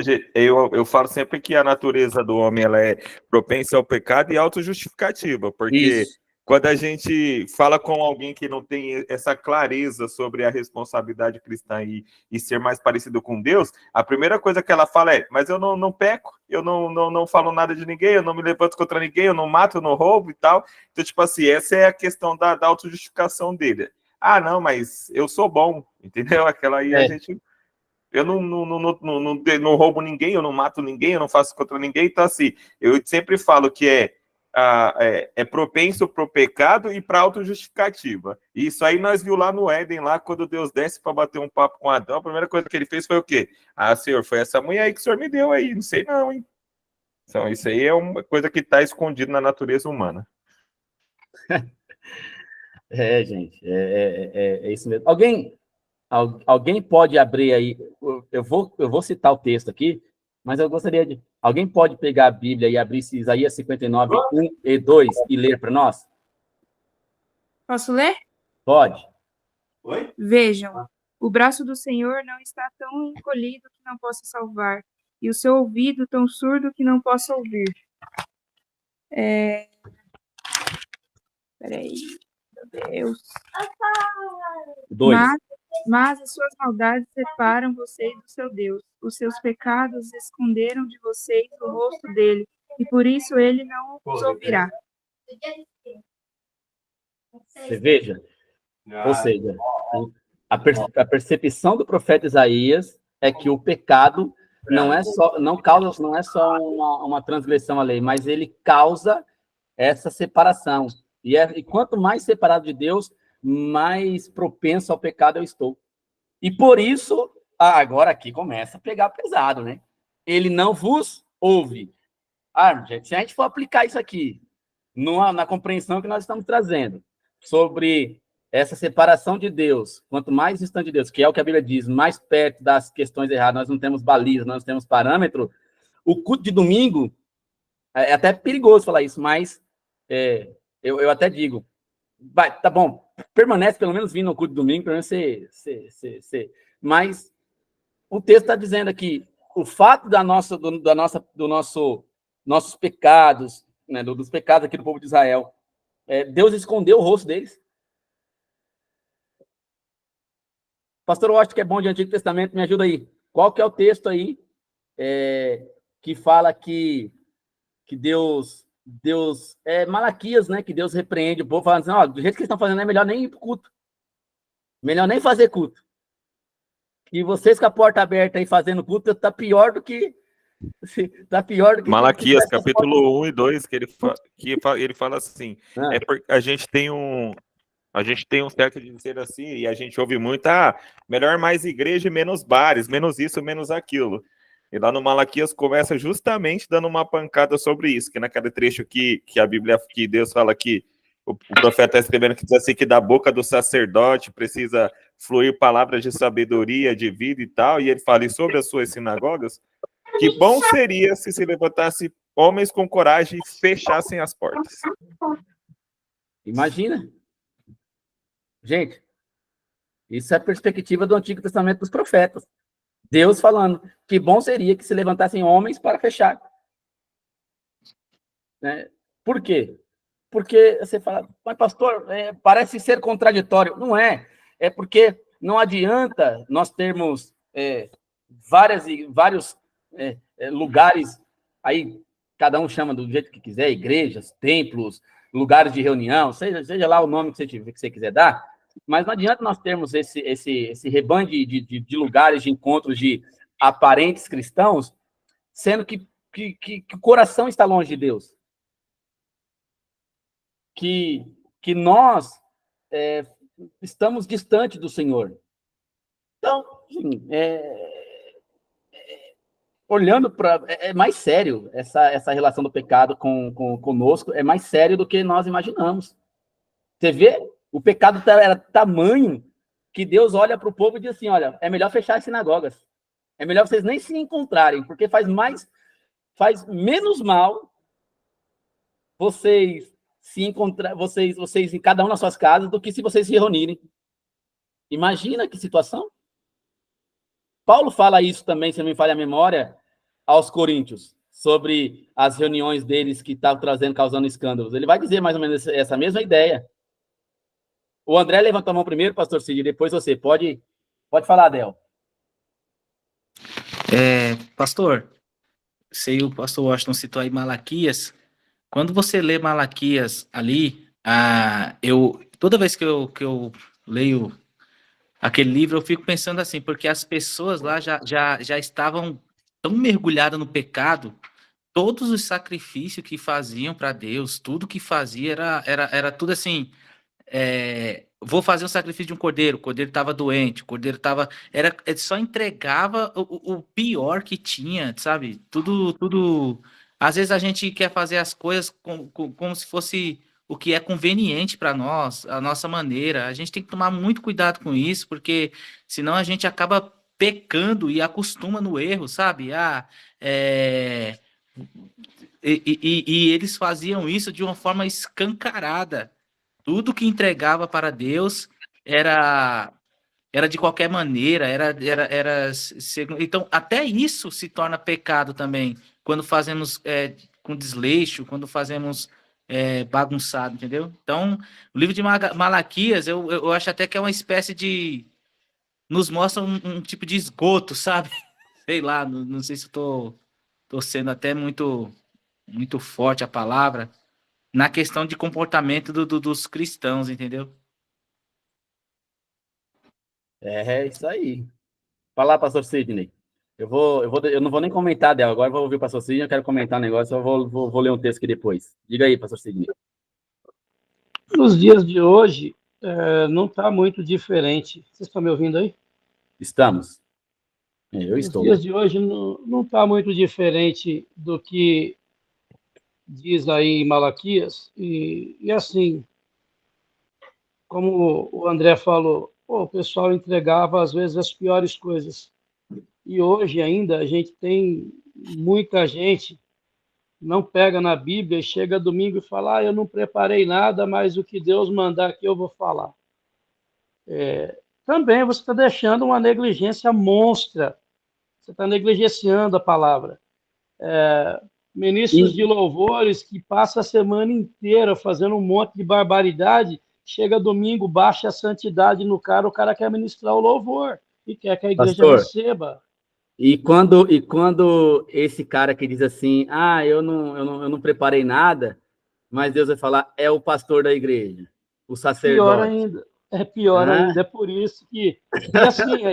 eu falo sempre que a natureza do homem ela é propensa ao pecado e autojustificativa, porque quando a gente fala com alguém que não tem essa clareza sobre a responsabilidade cristã e ser mais parecido com Deus, a primeira coisa que ela fala é: mas eu não peco, eu não falo nada de ninguém, eu não me levanto contra ninguém, eu não mato, eu não roubo e tal. Então, tipo assim, essa é a questão da autojustificação dele. Ah, não, mas eu sou bom, entendeu? Aquela aí a gente... Eu não roubo ninguém, eu não mato ninguém, eu não faço contra ninguém. Então, assim, eu sempre falo que é propenso para o pecado e para autojustificativa. E isso aí nós viu lá no Éden, lá quando Deus desce para bater um papo com Adão, a primeira coisa que ele fez foi o quê? Ah, Senhor, foi essa mulher aí que o Senhor me deu aí, não sei não, hein? Então, isso aí é uma coisa que está escondida na natureza humana. Gente, é isso mesmo. Alguém pode abrir aí, eu vou citar o texto aqui, mas eu gostaria de... Alguém pode pegar a Bíblia e abrir Isaías 59, 1 e 2 e ler para nós? Posso ler? Pode. Vejam, O braço do Senhor não está tão encolhido que não possa salvar, e o seu ouvido tão surdo que não possa ouvir. Peraí, meu Deus. 2. Mas as suas maldades separam vocês do seu Deus. Os seus pecados esconderam de vocês o rosto dele, e por isso ele não os ouvirá. Você veja, ou seja, a percepção do profeta Isaías é que o pecado não é só uma transgressão à lei, mas ele causa essa separação. E quanto mais separado de Deus, mais propenso ao pecado eu estou. E por isso, agora aqui começa a pegar pesado, né? Ele não vos ouve. Gente, se a gente for aplicar isso aqui na compreensão que nós estamos trazendo sobre essa separação de Deus, quanto mais distante de Deus, que é o que a Bíblia diz, mais perto das questões erradas, nós não temos baliza, nós não temos parâmetro, o culto de domingo, é até perigoso falar isso, mas eu até digo, vai, tá bom, permanece pelo menos vindo no culto de domingo, pelo menos mas o texto está dizendo aqui, o fato nossos pecados, né, dos pecados aqui do povo de Israel, Deus escondeu o rosto deles. Pastor, eu acho que é bom de Antigo Testamento, me ajuda aí. Qual que é o texto aí que fala que Deus Malaquias, né, que Deus repreende o povo, falando assim, do jeito que eles estão fazendo é melhor nem ir para o culto. Melhor nem fazer culto. E vocês com a porta aberta aí fazendo culto, tá pior do que... Malaquias, capítulo 1 e 2, que ele fala assim, a gente tem um certo de dizer assim, e a gente ouve muito, melhor mais igreja e menos bares, menos isso, menos aquilo. E lá no Malaquias começa justamente dando uma pancada sobre isso, que naquele trecho que a Bíblia, que Deus fala que o profeta está escrevendo, que diz assim, que da boca do sacerdote precisa fluir palavras de sabedoria, de vida e tal, e ele fala sobre as suas sinagogas, que bom seria se levantasse homens com coragem e fechassem as portas. Imagina. Gente, isso é a perspectiva do Antigo Testamento dos profetas. Deus falando que bom seria que se levantassem homens para fechar. Né? Por quê? Porque você fala, mas pastor, parece ser contraditório. Não é. É porque não adianta nós termos vários lugares, aí cada um chama do jeito que quiser, igrejas, templos, lugares de reunião, seja lá o nome que você quiser dar, mas não adianta nós termos esse rebanho de lugares de encontros de aparentes cristãos, sendo que o coração está longe de Deus. Que nós estamos distante do Senhor. Então, enfim, olhando para... É mais sério essa relação do pecado conosco, é mais sério do que nós imaginamos. Você vê? O pecado era tamanho que Deus olha para o povo e diz assim, olha, é melhor fechar as sinagogas. É melhor vocês nem se encontrarem, porque faz menos mal vocês se encontrar, vocês em cada um nas suas casas, do que se vocês se reunirem. Imagina que situação. Paulo fala isso também, se não me falha a memória, aos coríntios, sobre as reuniões deles que estavam causando escândalos. Ele vai dizer mais ou menos essa mesma ideia. O André levantou a mão primeiro, pastor Cid, depois você. Pode falar, Adel. Pastor, o pastor Washington citou aí Malaquias. Quando você lê Malaquias ali, toda vez que eu leio aquele livro, eu fico pensando assim, porque as pessoas lá já estavam tão mergulhadas no pecado, todos os sacrifícios que faziam para Deus, tudo que fazia era tudo assim, vou fazer um sacrifício de um cordeiro, o cordeiro estava doente, o cordeiro estava... Ele só entregava o pior que tinha, sabe? Tudo... Às vezes a gente quer fazer as coisas como se fosse o que é conveniente para nós, a nossa maneira. A gente tem que tomar muito cuidado com isso, porque senão a gente acaba pecando e acostuma no erro, sabe? E eles faziam isso de uma forma escancarada. Tudo que entregava para Deus era era de qualquer maneira, então até isso se torna pecado também, quando fazemos com desleixo, quando fazemos bagunçado, entendeu? Então, o livro de Malaquias, eu acho até que é uma espécie de, nos mostra um tipo de esgoto, sabe? Sei lá, não sei se eu tô sendo até muito forte a palavra, na questão de comportamento dos cristãos, entendeu? É isso aí. Fala lá, pastor Sidney. Eu não vou nem comentar dela, agora eu vou ouvir o pastor Sidney, eu quero comentar um negócio, eu vou ler um texto aqui depois. Diga aí, pastor Sidney. Nos dias de hoje, não está muito diferente. Vocês estão me ouvindo aí? Estamos. Eu estou. Nos dias de hoje não está muito diferente do que diz aí em Malaquias. E assim, como o André falou, o pessoal entregava às vezes as piores coisas. E hoje ainda a gente tem muita gente não pega na Bíblia e chega domingo e fala, eu não preparei nada, mas o que Deus mandar aqui eu vou falar. Também você está deixando uma negligência monstra. Você está negligenciando a palavra. Ministros de louvores que passam a semana inteira fazendo um monte de barbaridade, chega domingo, baixa a santidade no cara, o cara quer ministrar o louvor e quer que a igreja receba. E quando esse cara que diz assim, eu não preparei nada, mas Deus vai falar, é o pastor da igreja, o sacerdote. Pior ainda, é por isso que... E assim,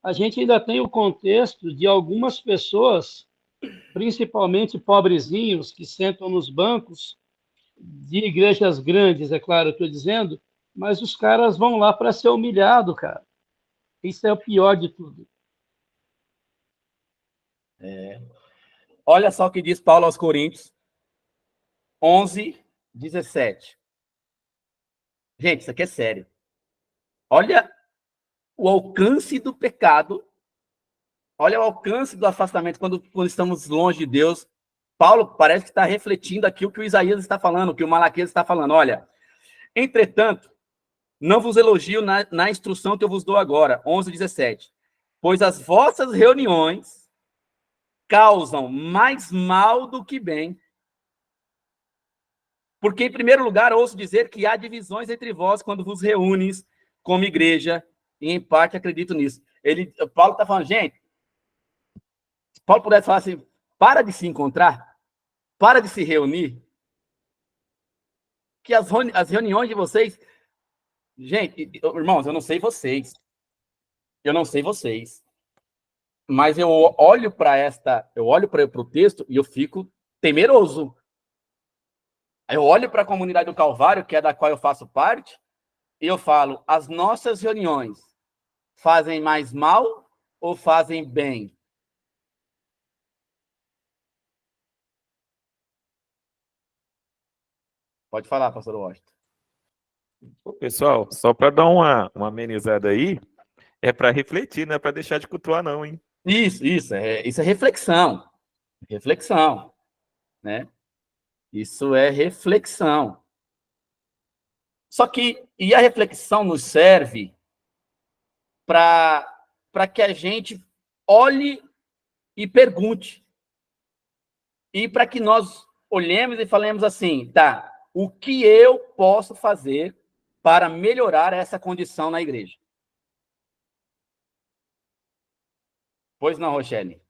a gente ainda tem o contexto de algumas pessoas, principalmente pobrezinhos, que sentam nos bancos de igrejas grandes, é claro, eu estou dizendo, mas os caras vão lá para ser humilhado, cara. Isso é o pior de tudo. Olha só o que diz Paulo aos Coríntios, 11:17. Gente, isso aqui é sério. Olha o alcance do pecado, olha o alcance do afastamento quando estamos longe de Deus. Paulo parece que está refletindo aqui o que o Isaías está falando, o que o Malaquias está falando. Olha, entretanto, não vos elogio na instrução que eu vos dou agora, 11:17. Pois as vossas reuniões causam mais mal do que bem. Porque, em primeiro lugar, ouço dizer que há divisões entre vós quando vos reúnes como igreja, e em parte acredito nisso. Paulo está falando, gente, se Paulo pudesse falar assim, para de se encontrar, para de se reunir, que as reuniões de vocês... Gente, irmãos, eu não sei vocês, mas eu olho para o texto e eu fico temeroso. Eu olho para a comunidade do Calvário, que é da qual eu faço parte, e eu falo, as nossas reuniões fazem mais mal ou fazem bem? Pode falar, pastor Washington. Pessoal, só para dar uma amenizada aí, é para refletir, não é para deixar de cultuar não, hein? Isso é reflexão. Reflexão, né? Isso é reflexão. Só que, e a reflexão nos serve para que a gente olhe e pergunte. E para que nós olhemos e falemos assim, tá, o que eu posso fazer para melhorar essa condição na igreja? Pois não, Rochelle?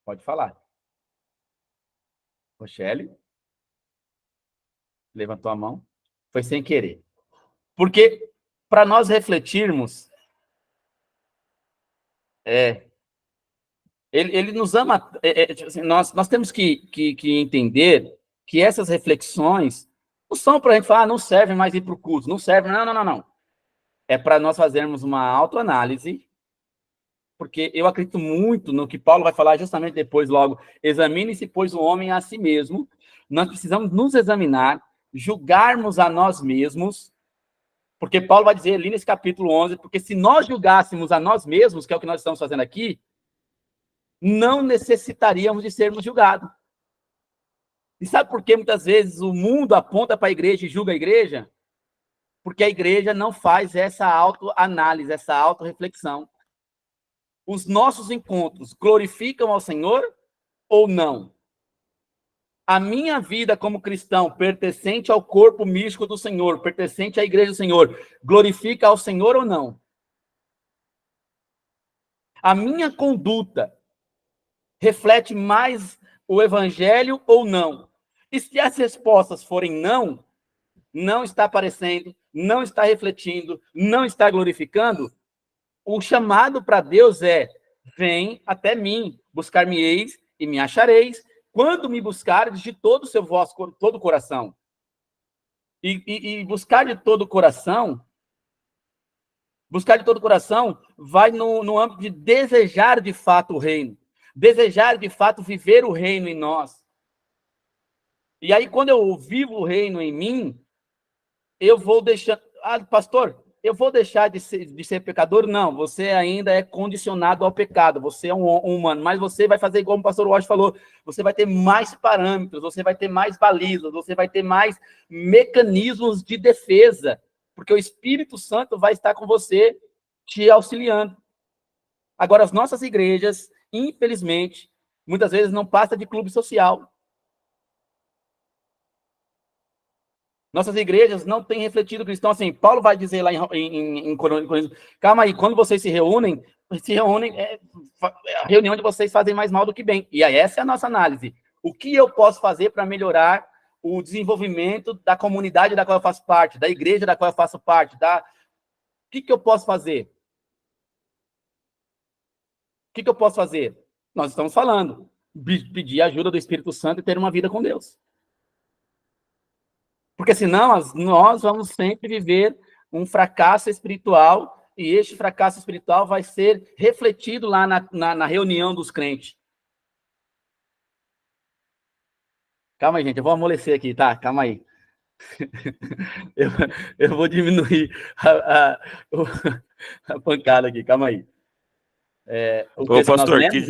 Pode falar. Rochelle? Levantou a mão. Foi sem querer. Porque, para nós refletirmos, ele nos ama... assim, nós temos que entender que essas reflexões não são para a gente falar, não serve mais ir para o culto, não serve, não. É para nós fazermos uma autoanálise, porque eu acredito muito no que Paulo vai falar justamente depois, logo, examine-se, pois, o homem a si mesmo. Nós precisamos nos examinar, julgarmos a nós mesmos, porque Paulo vai dizer ali nesse capítulo 11, porque se nós julgássemos a nós mesmos, que é o que nós estamos fazendo aqui, não necessitaríamos de sermos julgados. E sabe por que muitas vezes o mundo aponta para a igreja e julga a igreja? Porque a igreja não faz essa autoanálise, essa autorreflexão. Os nossos encontros glorificam ao Senhor ou não? A minha vida como cristão, pertencente ao corpo místico do Senhor, pertencente à igreja do Senhor, glorifica ao Senhor ou não? A minha conduta reflete mais o evangelho ou não? E se as respostas forem não, não está aparecendo, não está refletindo, não está glorificando, o chamado para Deus é: vem até mim, buscar-me-eis e me achareis, quando me buscardes de todo o seu todo o coração. E buscar de todo o coração, vai no âmbito de desejar de fato o reino, desejar de fato viver o reino em nós. E aí, quando eu vivo o reino em mim, eu vou deixar... Ah, pastor, eu vou deixar de ser pecador? Não, você ainda é condicionado ao pecado, você é um humano, mas você vai fazer igual o pastor Walsh falou, você vai ter mais parâmetros, você vai ter mais balizas, você vai ter mais mecanismos de defesa, porque o Espírito Santo vai estar com você, te auxiliando. Agora, as nossas igrejas, infelizmente, muitas vezes não passa de clube social. Nossas igrejas não têm refletido o cristão. Assim, Paulo vai dizer lá em Coríntios, calma aí, quando vocês se reúnem, a reunião de vocês fazem mais mal do que bem. E aí, essa é a nossa análise. O que eu posso fazer para melhorar o desenvolvimento da comunidade da qual eu faço parte, da igreja da qual eu faço parte, O que eu posso fazer? O que eu posso fazer? Nós estamos falando. Pedir a ajuda do Espírito Santo e ter uma vida com Deus. Porque senão nós vamos sempre viver um fracasso espiritual, e este fracasso espiritual vai ser refletido lá na reunião dos crentes. Calma aí, gente, eu vou amolecer aqui, tá? Calma aí. Eu vou diminuir a pancada aqui, calma aí. Ô, pastor, que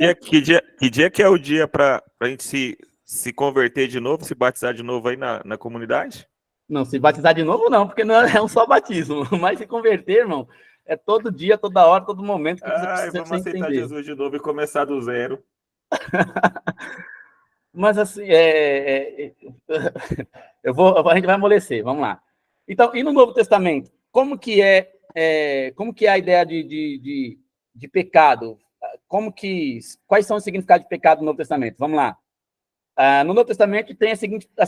dia que é o dia para a gente se converter de novo, se batizar de novo aí na comunidade? Não, se batizar de novo não, porque não é um só batismo, mas se converter, irmão, é todo dia, toda hora, todo momento que você precisa vamos aceitar entender. Jesus de novo e começar do zero. Mas assim, a gente vai amolecer, vamos lá. Então, e no Novo Testamento, como que é a ideia de pecado? Quais são os significados de pecado no Novo Testamento? Vamos lá. No Novo Testamento tem as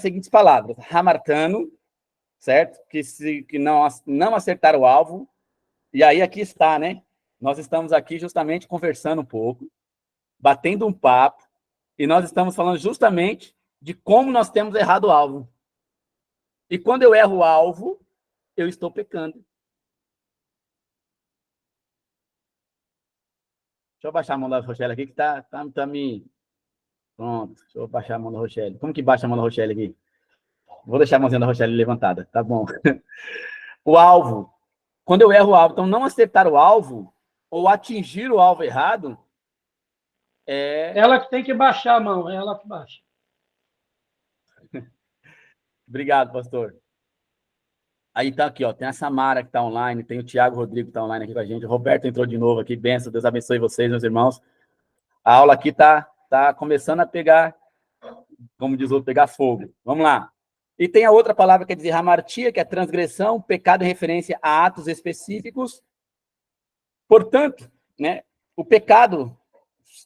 seguintes palavras: hamartano, certo? Que não acertar o alvo. E aí aqui está, né? Nós estamos aqui justamente conversando um pouco, batendo um papo, e nós estamos falando justamente de como nós temos errado o alvo. E quando eu erro o alvo, eu estou pecando. Deixa eu baixar a mão da Rochelle aqui, que tá me... Pronto, deixa eu baixar a mão da Rochelle. Como que baixa a mão da Rochelle aqui? Vou deixar a mãozinha da Rochelle levantada, tá bom. O alvo. Quando eu erro o alvo, então não acertar o alvo, ou atingir o alvo errado, Ela que tem que baixar a mão, é ela que baixa. Obrigado, pastor. Aí tá aqui, ó, tem a Samara que tá online, tem o Tiago Rodrigo que tá online aqui com a gente, o Roberto entrou de novo aqui, benção, Deus abençoe vocês, meus irmãos. A aula aqui tá começando a pegar, como diz o outro, pegar fogo. Vamos lá. E tem a outra palavra que quer dizer hamartia, que é transgressão, pecado em referência a atos específicos. Portanto, né, o pecado,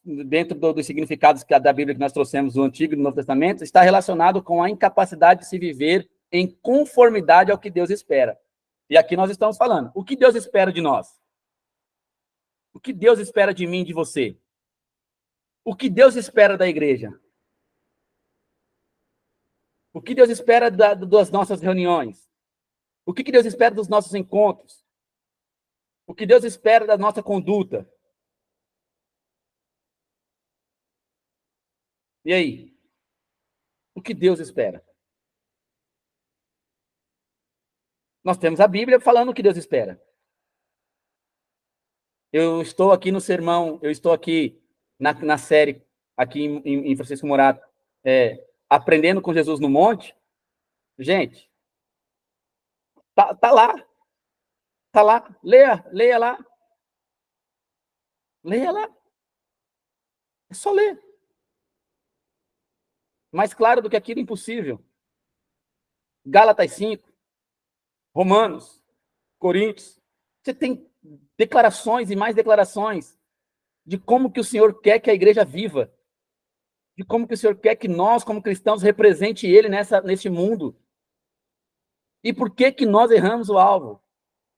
dentro dos significados da Bíblia que nós trouxemos do Antigo e do Novo Testamento, está relacionado com a incapacidade de se viver em conformidade ao que Deus espera. E aqui nós estamos falando. O que Deus espera de nós? O que Deus espera de mim e de você? O que Deus espera da igreja? O que Deus espera das nossas reuniões? O que Deus espera dos nossos encontros? O que Deus espera da nossa conduta? E aí? O que Deus espera? Nós temos a Bíblia falando o que Deus espera. Eu estou aqui no sermão, eu estou aqui na série, aqui em Francisco Morato, Aprendendo com Jesus no Monte. Gente, tá lá. Está lá, leia lá. Leia lá. É só ler. Mais claro do que aquilo impossível. Gálatas 5, Romanos, Coríntios. Você tem declarações e mais declarações de como que o Senhor quer que a igreja viva, de como que o Senhor quer que nós, como cristãos, represente Ele neste mundo. E por que nós erramos o alvo?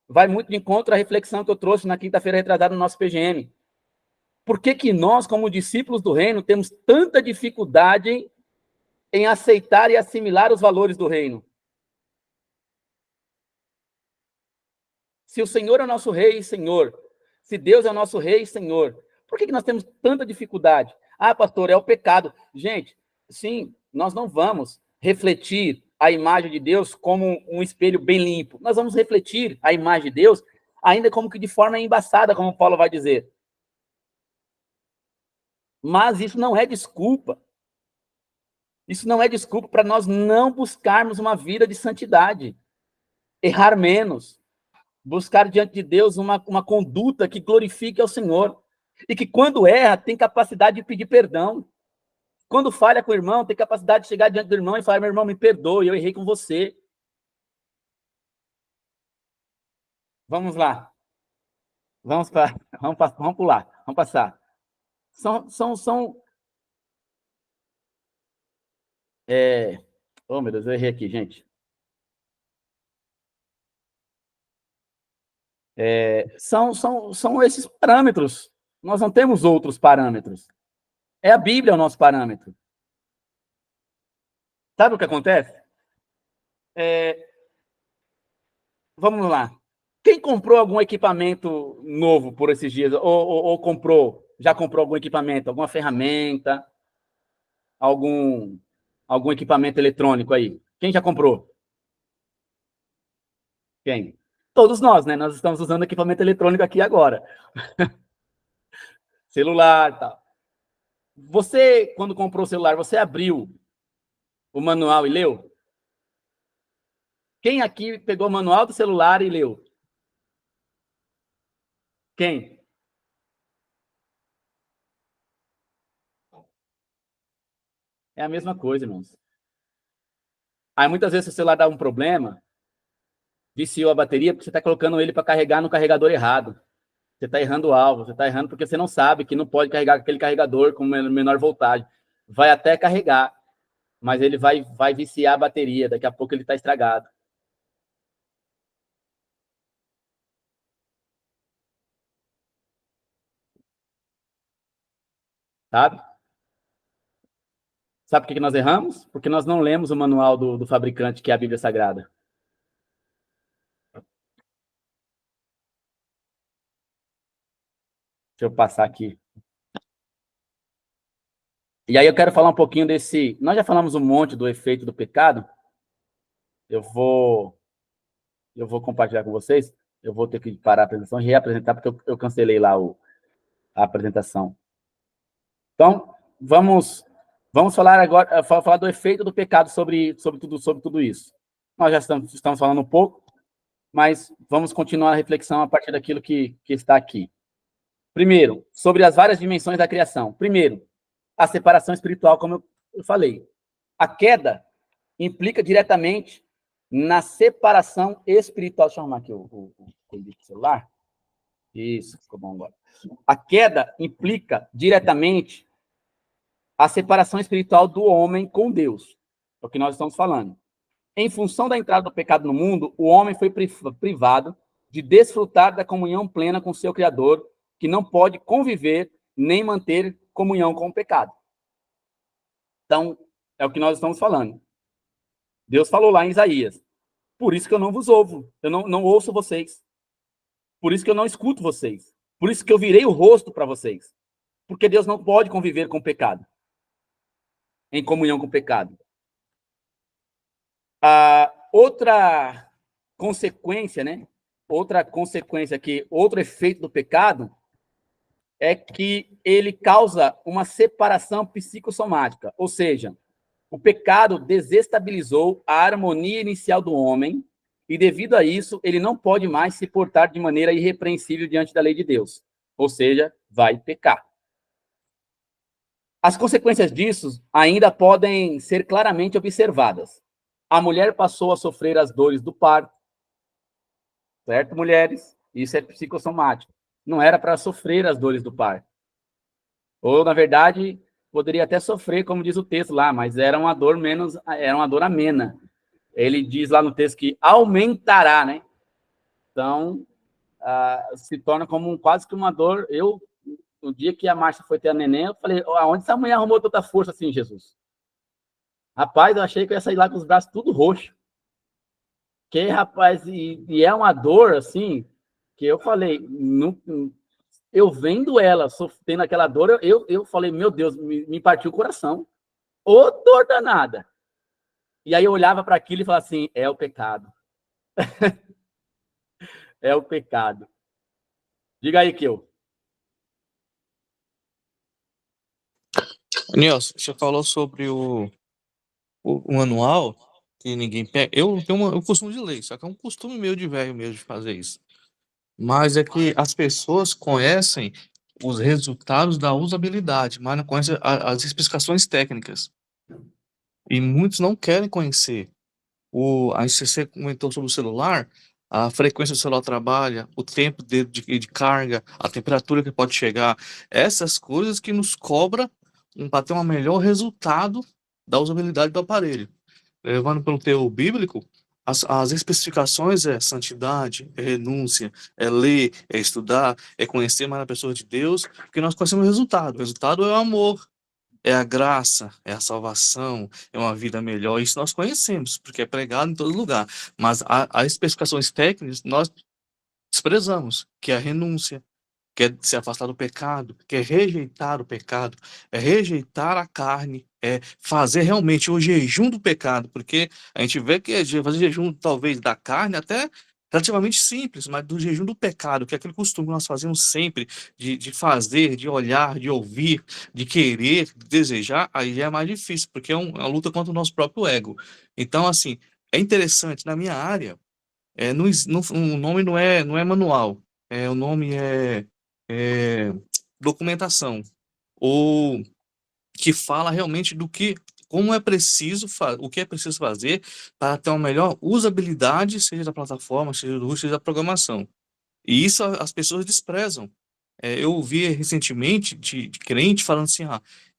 Vai muito de encontro à reflexão que eu trouxe na quinta-feira retrasada no nosso PGM. Por que nós, como discípulos do reino, temos tanta dificuldade em aceitar e assimilar os valores do reino? Se o Senhor é o nosso rei e Senhor, se Deus é o nosso rei e Senhor, por que nós temos tanta dificuldade? Ah, pastor, é o pecado. Gente, sim, nós não vamos refletir a imagem de Deus como um espelho bem limpo. Nós vamos refletir a imagem de Deus ainda como que de forma embaçada, como Paulo vai dizer. Mas isso não é desculpa. Isso não é desculpa para nós não buscarmos uma vida de santidade. Errar menos. Buscar diante de Deus uma conduta que glorifique ao Senhor. E que quando erra, tem capacidade de pedir perdão. Quando falha com o irmão, tem capacidade de chegar diante do irmão e falar: meu irmão, me perdoe, eu errei com você. Vamos lá. Vamos pular. Vamos passar. Oh, meu Deus, eu errei aqui, gente. São esses parâmetros. Nós não temos outros parâmetros. É a Bíblia o nosso parâmetro. Sabe o que acontece? Vamos lá. Quem comprou algum equipamento novo por esses dias? Ou já comprou algum equipamento, alguma ferramenta, algum equipamento eletrônico aí? Quem já comprou? Quem? Todos nós, né? Nós estamos usando equipamento eletrônico aqui agora. Celular e tal. Você, quando comprou o celular, você abriu o manual e leu? Quem aqui pegou o manual do celular e leu? Quem? É a mesma coisa, irmãos. Aí, muitas vezes, se o celular dá um problema, viciou a bateria, porque você está colocando ele para carregar no carregador errado. Você está errando o alvo, você está errando porque você não sabe que não pode carregar aquele carregador com menor voltagem. Vai até carregar, mas ele vai viciar a bateria, daqui a pouco ele está estragado. Sabe? Sabe por que nós erramos? Porque nós não lemos o manual do fabricante, que é a Bíblia Sagrada. Deixa eu passar aqui. E aí eu quero falar um pouquinho desse... Nós já falamos um monte do efeito do pecado. Eu vou compartilhar com vocês. Eu vou ter que parar a apresentação e reapresentar, porque eu cancelei lá a apresentação. Então, vamos falar agora, falar do efeito do pecado sobre tudo isso. Nós já estamos falando um pouco, mas vamos continuar a reflexão a partir daquilo que está aqui. Primeiro, sobre as várias dimensões da criação. Primeiro, a separação espiritual, como eu falei. A queda implica diretamente na separação espiritual. Deixa eu arrumar aqui o celular. Isso, ficou bom agora. A queda implica diretamente a separação espiritual do homem com Deus. É o que nós estamos falando. Em função da entrada do pecado no mundo, o homem foi privado de desfrutar da comunhão plena com seu Criador, que não pode conviver nem manter comunhão com o pecado. Então, é o que nós estamos falando. Deus falou lá em Isaías: por isso que eu não vos ouvo, eu não ouço vocês. Por isso que eu não escuto vocês. Por isso que eu virei o rosto para vocês. Porque Deus não pode conviver com o pecado, em comunhão com o pecado. Outra consequência, né? Outro efeito do pecado é que ele causa uma separação psicossomática, ou seja, o pecado desestabilizou a harmonia inicial do homem e devido a isso, ele não pode mais se portar de maneira irrepreensível diante da lei de Deus, ou seja, vai pecar. As consequências disso ainda podem ser claramente observadas. A mulher passou a sofrer as dores do parto, certo, mulheres? Isso é psicossomático. Não era para sofrer as dores do parto. Ou, na verdade, poderia até sofrer, como diz o texto lá, mas era uma dor amena. Ele diz lá no texto que aumentará, né? Então, se torna como quase que uma dor. No dia que a Márcia foi ter a neném, eu falei, aonde essa mulher arrumou tanta força assim, Jesus? Rapaz, eu achei que eu ia sair lá com os braços tudo roxo. Que, rapaz, e é uma dor, assim, que eu falei, eu vendo ela tendo aquela dor, eu falei, meu Deus, me partiu o coração. Ô dor danada. E aí eu olhava para aquilo e falava assim, é o pecado. É o pecado. Diga aí, Kio. Nilson, você falou sobre o manual, que ninguém pega. Eu tenho um costume de ler, só que é um costume meu de velho mesmo de fazer isso. Mas é que as pessoas conhecem os resultados da usabilidade, mas não conhecem as especificações técnicas. E muitos não querem conhecer. Aí você comentou sobre o celular, a frequência do celular trabalha, o tempo de carga, a temperatura que pode chegar, essas coisas que nos cobra para ter um melhor resultado da usabilidade do aparelho. Levando pelo teor bíblico, as especificações é santidade, é renúncia, é ler, é estudar, é conhecer mais a pessoa de Deus, porque nós conhecemos o resultado. O resultado é o amor, é a graça, é a salvação, é uma vida melhor. Isso nós conhecemos, porque é pregado em todo lugar. Mas as especificações técnicas nós desprezamos, que é a renúncia, que é se afastar do pecado, que é rejeitar o pecado, é rejeitar a carne, é fazer realmente o jejum do pecado, porque a gente vê que fazer jejum talvez da carne até relativamente simples, mas do jejum do pecado, que é aquele costume que nós fazemos sempre, de fazer, de olhar, de ouvir, de querer, de desejar, aí já é mais difícil, porque é uma luta contra o nosso próprio ego. Então, assim, é interessante, na minha área, o nome não é manual, o nome é documentação, ou que fala realmente como é preciso, o que é preciso fazer para ter uma melhor usabilidade, seja da plataforma, seja da programação. E isso as pessoas desprezam. Eu ouvi recentemente de crente falando assim,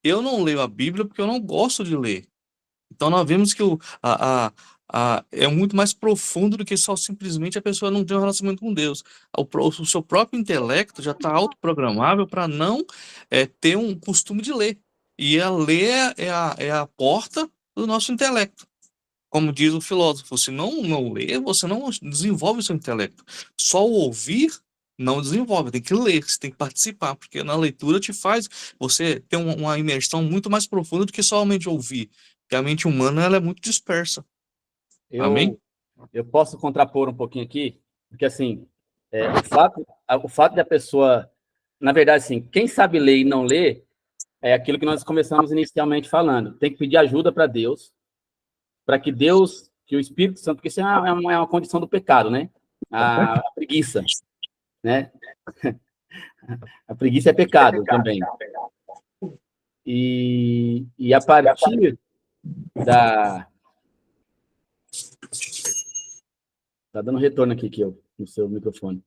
eu não leio a Bíblia porque eu não gosto de ler. Então nós vemos que é muito mais profundo do que só simplesmente a pessoa não ter um relacionamento com Deus. O seu próprio intelecto já está autoprogramável para não ter um costume de ler. E a ler é a porta do nosso intelecto. Como diz o filósofo, se não ler, você não desenvolve o seu intelecto. Só o ouvir não desenvolve, tem que ler, você tem que participar, porque na leitura te faz você ter uma imersão muito mais profunda do que somente ouvir. Porque a mente humana ela é muito dispersa. Amém? Eu posso contrapor um pouquinho aqui, porque assim, o fato de a pessoa, na verdade, assim, quem sabe ler e não ler, é aquilo que nós começamos inicialmente falando. Tem que pedir ajuda para Deus, para que o Espírito Santo, porque isso é uma condição do pecado, né? A preguiça, né? A preguiça é pecado também. E a partir da... Tá dando retorno aqui, no seu microfone.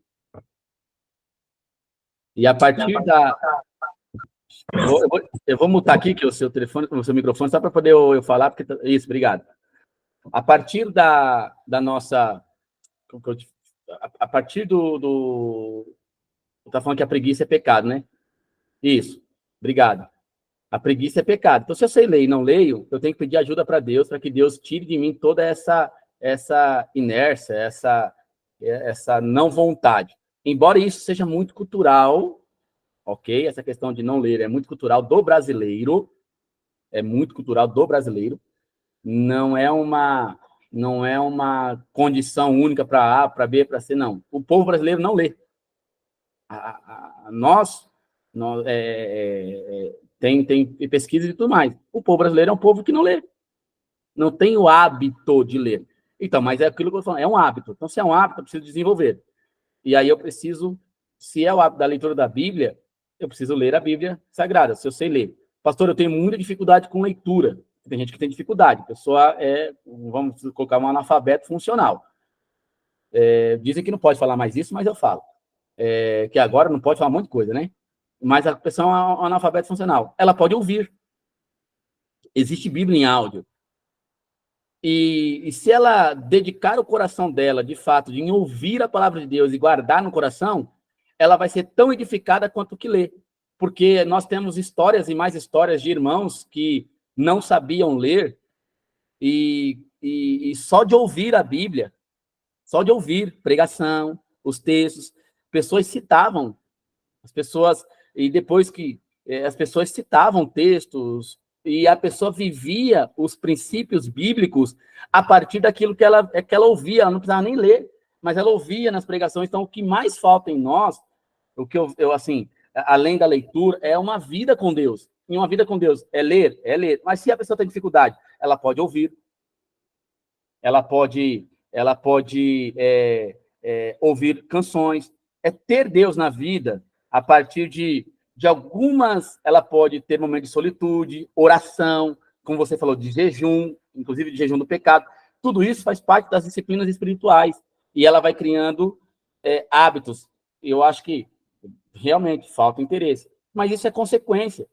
E a partir da... Eu vou mutar aqui que o seu microfone, só para poder eu falar, porque... Isso, obrigado. A partir da nossa... A partir do... Tá falando que a preguiça é pecado, né? Isso, obrigado. A preguiça é pecado. Então, se eu sei ler e não leio, eu tenho que pedir ajuda para Deus, para que Deus tire de mim toda essa inércia, essa não vontade. Embora isso seja muito cultural, ok? Essa questão de não ler é muito cultural do brasileiro, não é uma condição única para A, para B, para C, não. O povo brasileiro não lê. Nós tem pesquisa e tudo mais. O povo brasileiro é um povo que não lê. Não tem o hábito de ler. Então, mas é aquilo que eu tô falando, é um hábito. Então, se é um hábito, eu preciso desenvolver. E aí eu preciso, se é o hábito da leitura da Bíblia, eu preciso ler a Bíblia Sagrada, se eu sei ler. Pastor, eu tenho muita dificuldade com leitura. Tem gente que tem dificuldade. A pessoa vamos colocar, um analfabeto funcional. Dizem que não pode falar mais isso, mas eu falo. Que agora não pode falar um monte de coisa, né? Mas a pessoa é um analfabeto funcional. Ela pode ouvir. Existe Bíblia em áudio. E se ela dedicar o coração dela, de fato, em ouvir a palavra de Deus e guardar no coração, ela vai ser tão edificada quanto que lê. Porque nós temos histórias e mais histórias de irmãos que não sabiam ler e só de ouvir a Bíblia, só de ouvir pregação, os textos, pessoas citavam, e depois que as pessoas citavam textos, e a pessoa vivia os princípios bíblicos a partir daquilo que ela ouvia, ela não precisava nem ler, mas ela ouvia nas pregações. Então, o que mais falta em nós, o que eu assim, além da leitura, é uma vida com Deus. E uma vida com Deus é ler. Mas se a pessoa tem dificuldade, ela pode ouvir. Ela pode ouvir canções. É ter Deus na vida a partir de algumas, ela pode ter momentos de solitude, oração, como você falou, de jejum, inclusive de jejum do pecado. Tudo isso faz parte das disciplinas espirituais. E ela vai criando hábitos. Eu acho que realmente falta interesse. Mas isso é consequência.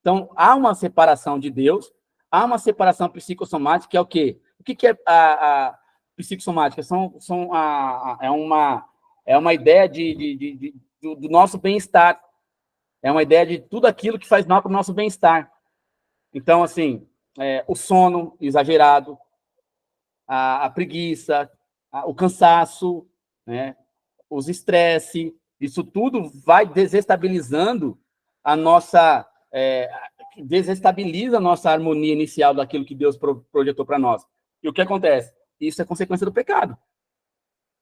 Então, há uma separação de Deus, há uma separação psicossomática, que é o quê? O que é a psicossomática? É uma ideia do nosso bem-estar. É uma ideia de tudo aquilo que faz mal para o nosso bem-estar. Então, assim, o sono exagerado, a preguiça, o cansaço, né, os estresses, isso tudo vai desestabilizando desestabiliza a nossa harmonia inicial daquilo que Deus projetou para nós. E o que acontece? Isso é consequência do pecado.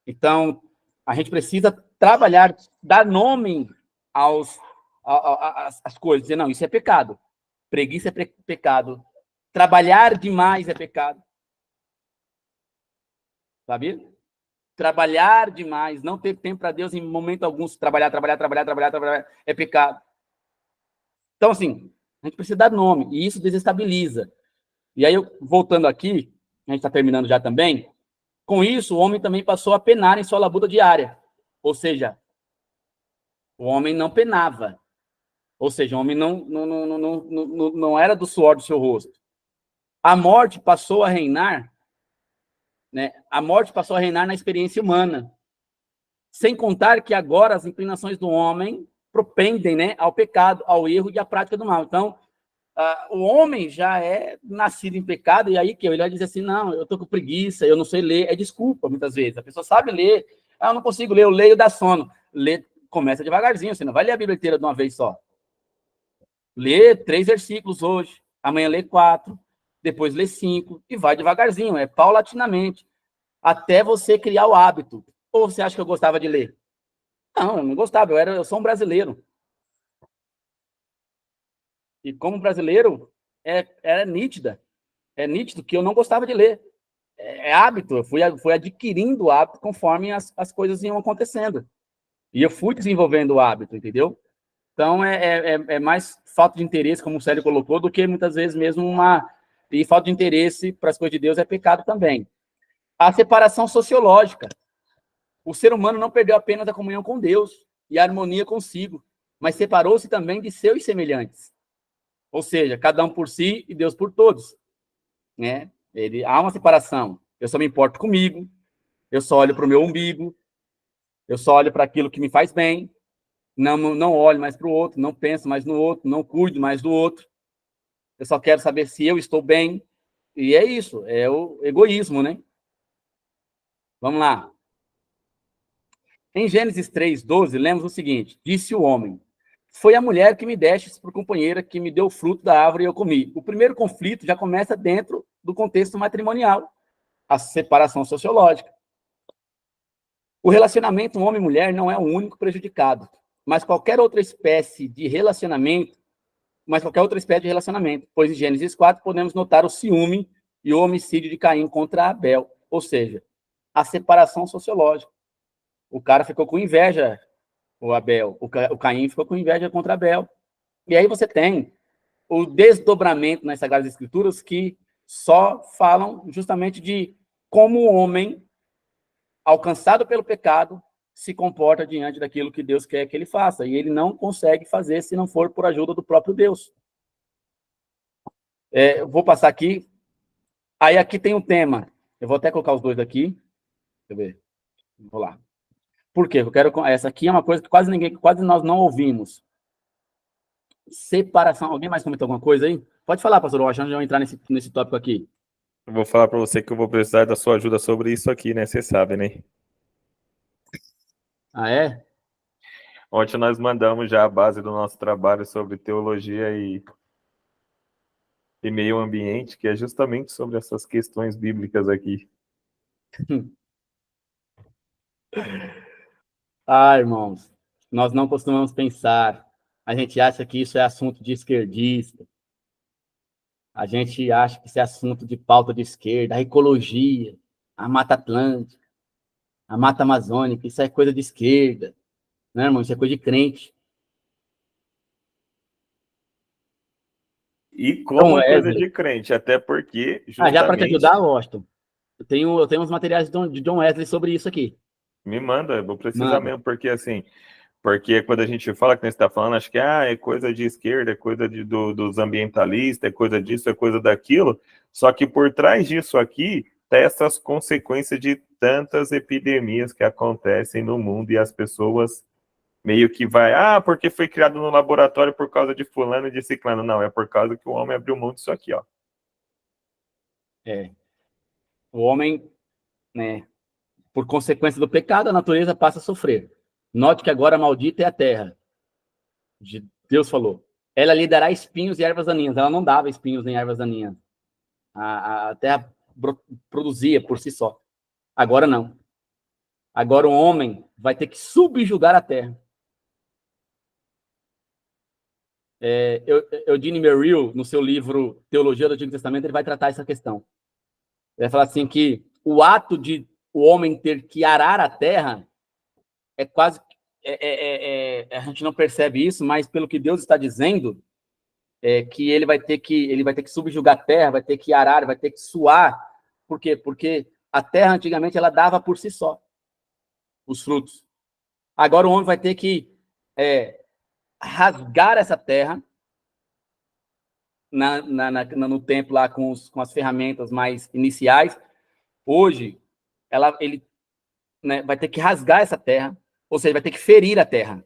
Então, a gente precisa trabalhar, dar nome às coisas, dizer, não, isso é pecado. Preguiça é pecado. Trabalhar demais é pecado. Sabia? Trabalhar demais, não ter tempo para Deus em momento algum, trabalhar, é pecado. Então, assim, a gente precisa dar nome, e isso desestabiliza. E aí, voltando aqui, a gente está terminando já também, com isso, o homem também passou a penar em sua labuta diária. Ou seja, o homem não penava. Ou seja, o homem não era do suor do seu rosto. A morte passou a reinar, né? A morte passou a reinar na experiência humana. Sem contar que agora as inclinações do homem propendem, né, ao pecado, ao erro e à prática do mal. Então, o homem já é nascido em pecado, e aí que ele vai dizer assim, não, eu estou com preguiça, eu não sei ler. É desculpa, muitas vezes. A pessoa sabe ler. Eu não consigo ler, eu leio dá sono. Começa devagarzinho, você não vai ler a Bíblia inteira de uma vez só. Lê 3 versículos hoje, amanhã lê 4, depois lê 5, e vai devagarzinho, paulatinamente, até você criar o hábito. Ou você acha que eu gostava de ler? Não, eu não gostava, eu sou um brasileiro. E como brasileiro, é nítido que eu não gostava de ler. É hábito, eu fui adquirindo o hábito conforme as coisas iam acontecendo. E eu fui desenvolvendo o hábito, entendeu? Então, é mais falta de interesse, como o Célio colocou, do que muitas vezes mesmo E falta de interesse para as coisas de Deus é pecado também. A separação sociológica. O ser humano não perdeu apenas a comunhão com Deus e a harmonia consigo, mas separou-se também de seus semelhantes. Ou seja, cada um por si e Deus por todos. Né? Há uma separação. Eu só me importo comigo, eu só olho para o meu umbigo, eu só olho para aquilo que me faz bem, não olho mais para o outro, não penso mais no outro, não cuido mais do outro. Eu só quero saber se eu estou bem. E é isso, é o egoísmo, né? Vamos lá. Em Gênesis 3:12, lemos o seguinte: disse o homem, foi a mulher que me destes por companheira, que me deu o fruto da árvore e eu comi. O primeiro conflito já começa dentro do contexto matrimonial, a separação sociológica. O relacionamento homem-mulher não é o único prejudicado, mas qualquer outra espécie de relacionamento, pois em Gênesis 4 podemos notar o ciúme e o homicídio de Caim contra Abel. Ou seja, a separação sociológica. O cara ficou com inveja, o Abel. O Caim ficou com inveja contra Abel. E aí você tem o desdobramento nas Sagradas Escrituras que só falam justamente de como o homem, alcançado pelo pecado, se comporta diante daquilo que Deus quer que ele faça. E ele não consegue fazer se não for por ajuda do próprio Deus. Eu vou passar aqui. Aí aqui tem um tema. Eu vou até colocar os dois aqui. Deixa eu ver. Vou lá. Por quê? Essa aqui é uma coisa que quase nós não ouvimos. Separação. Alguém mais comentou alguma coisa aí? Pode falar, pastor Rocha, antes de eu entrar nesse tópico aqui. Eu vou falar para você que eu vou precisar da sua ajuda sobre isso aqui, né? Você sabe, né? Ah, é? Ontem nós mandamos já a base do nosso trabalho sobre teologia e meio ambiente, que é justamente sobre essas questões bíblicas aqui. Irmãos, nós não costumamos pensar. A gente acha que isso é assunto de esquerdista. A gente acha que isso é assunto de pauta de esquerda, a ecologia, a Mata Atlântica, a Mata Amazônica, isso é coisa de esquerda. Né, irmão? Isso é coisa de crente. E como é coisa de crente, até porque... Justamente... já para te ajudar, Washington, eu tenho uns materiais de John Wesley sobre isso aqui. Me manda, eu vou precisar mesmo, porque assim... Porque quando a gente fala que você está falando, acho que é coisa de esquerda, é coisa dos ambientalistas, é coisa disso, é coisa daquilo. Só que por trás disso aqui, tem essas consequências de tantas epidemias que acontecem no mundo e as pessoas meio que porque foi criado no laboratório por causa de fulano e de ciclano. Não, é por causa que o homem abriu mão disso aqui, ó. O homem, né, por consequência do pecado, a natureza passa a sofrer. Note que agora maldita é a terra. Deus falou. Ela lhe dará espinhos e ervas daninhas. Ela não dava espinhos nem ervas daninhas. A terra produzia por si só. Agora não. Agora o homem vai ter que subjugar a terra. Eugene Merrill, no seu livro Teologia do Antigo Testamento, ele vai tratar essa questão. Ele vai falar assim que o ato de o homem ter que arar a terra é quase... a gente não percebe isso, mas pelo que Deus está dizendo, que ele vai ter que subjugar a terra, vai ter que arar, vai ter que suar. Por quê? Porque a terra, antigamente, ela dava por si só os frutos. Agora o homem vai ter que rasgar essa terra no tempo lá com as ferramentas mais iniciais. Hoje, ele, né, vai ter que rasgar essa terra, ou seja, vai ter que ferir a terra.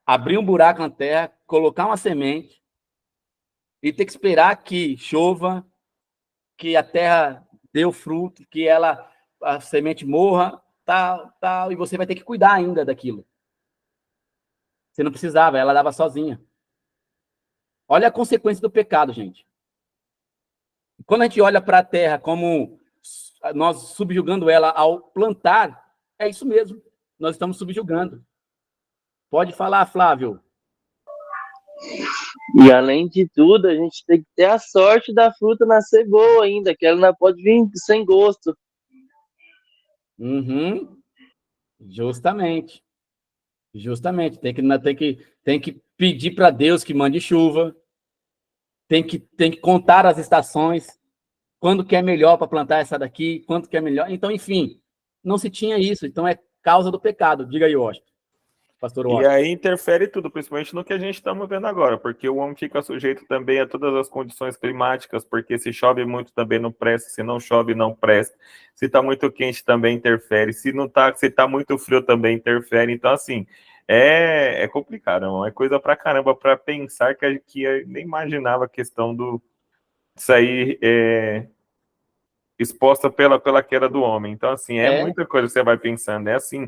Abrir um buraco na terra, colocar uma semente e ter que esperar que chova, que a terra dê o fruto, que a semente morra, tal, e você vai ter que cuidar ainda daquilo. Você não precisava, ela dava sozinha. Olha a consequência do pecado, gente. Quando a gente olha para a terra como nós subjugando ela ao plantar, é isso mesmo. Nós estamos subjugando. Pode falar, Flávio. E além de tudo, a gente tem que ter a sorte da fruta nascer boa ainda, que ela não pode vir sem gosto. Justamente. Tem que pedir para Deus que mande chuva. Tem que contar as estações. Quando que é melhor para plantar essa daqui, quanto que é melhor. Então, enfim, não se tinha isso. Então, é causa do pecado. Diga aí, Washington. Pastor Washington. E aí interfere tudo, principalmente no que a gente está vendo agora, porque o homem fica sujeito também a todas as condições climáticas, porque se chove muito também não presta, se não chove não presta, se está muito quente também interfere, se está muito frio também interfere. Então, assim, é complicado, não? É coisa pra caramba para pensar que eu nem imaginava a questão disso aí exposta pela queda do homem. Então, assim, muita coisa que você vai pensando. Assim,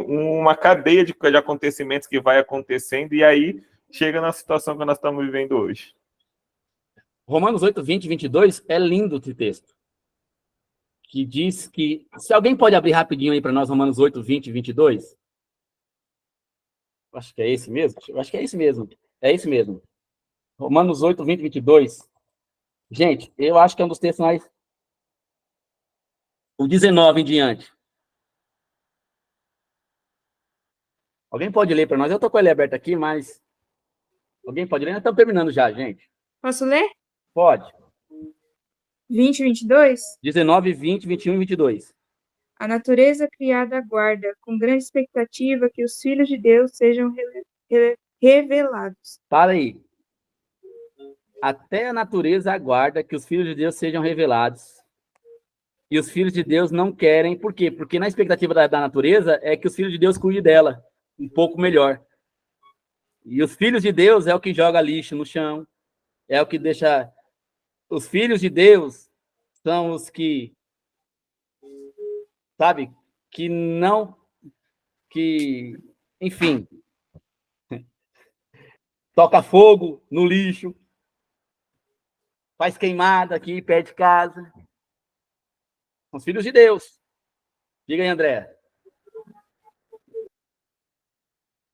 uma cadeia de acontecimentos que vai acontecendo e aí chega na situação que nós estamos vivendo hoje. Romanos 8, 20 e 22 é lindo esse texto. Que diz que... Se alguém pode abrir rapidinho aí para nós, Romanos 8, 20 e 22? Acho que é esse mesmo. Acho que é esse mesmo. É esse mesmo. Romanos 8, 20 e 22. Gente, eu acho que é um dos textos mais... O 19 em diante. Alguém pode ler para nós? Eu estou com ele aberto aqui, mas... Alguém pode ler? Nós estamos terminando já, gente. Posso ler? Pode. 20 e 22? 19, 20, 21 e 22. A natureza criada aguarda, com grande expectativa, que os filhos de Deus sejam revelados. Para aí. Até a natureza aguarda que os filhos de Deus sejam revelados. E os filhos de Deus não querem. Por quê? Porque na expectativa da natureza é que os filhos de Deus cuidem dela um pouco melhor. E os filhos de Deus é o que joga lixo no chão. É o que deixa... Os filhos de Deus são os que... Sabe? Que não... Que... Enfim... Toca fogo no lixo. Faz queimada aqui perto de casa. São os filhos de Deus. Diga aí, André.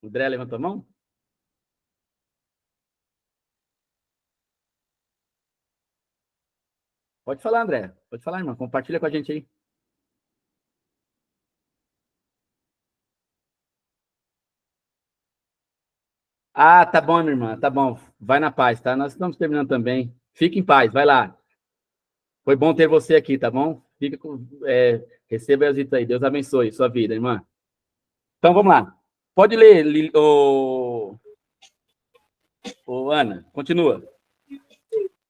André, levanta a mão. Pode falar, André. Pode falar, irmão. Compartilha com a gente aí. Ah, tá bom, minha irmã. Tá bom. Vai na paz, tá? Nós estamos terminando também. Fique em paz. Vai lá. Foi bom ter você aqui, tá bom? Fica com... receba as visitas aí. Deus abençoe sua vida, irmã. Então, vamos lá. Pode ler, Ana. Continua.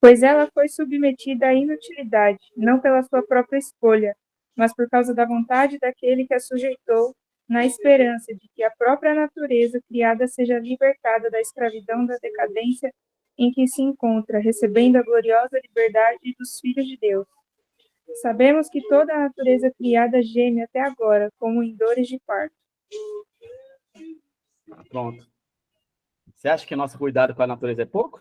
Pois ela foi submetida à inutilidade, não pela sua própria escolha, mas por causa da vontade daquele que a sujeitou, na esperança de que a própria natureza criada seja libertada da escravidão da decadência em que se encontra, recebendo a gloriosa liberdade dos filhos de Deus. Sabemos que toda a natureza criada geme até agora, como em dores de parto. Pronto. Você acha que nosso cuidado com a natureza é pouco?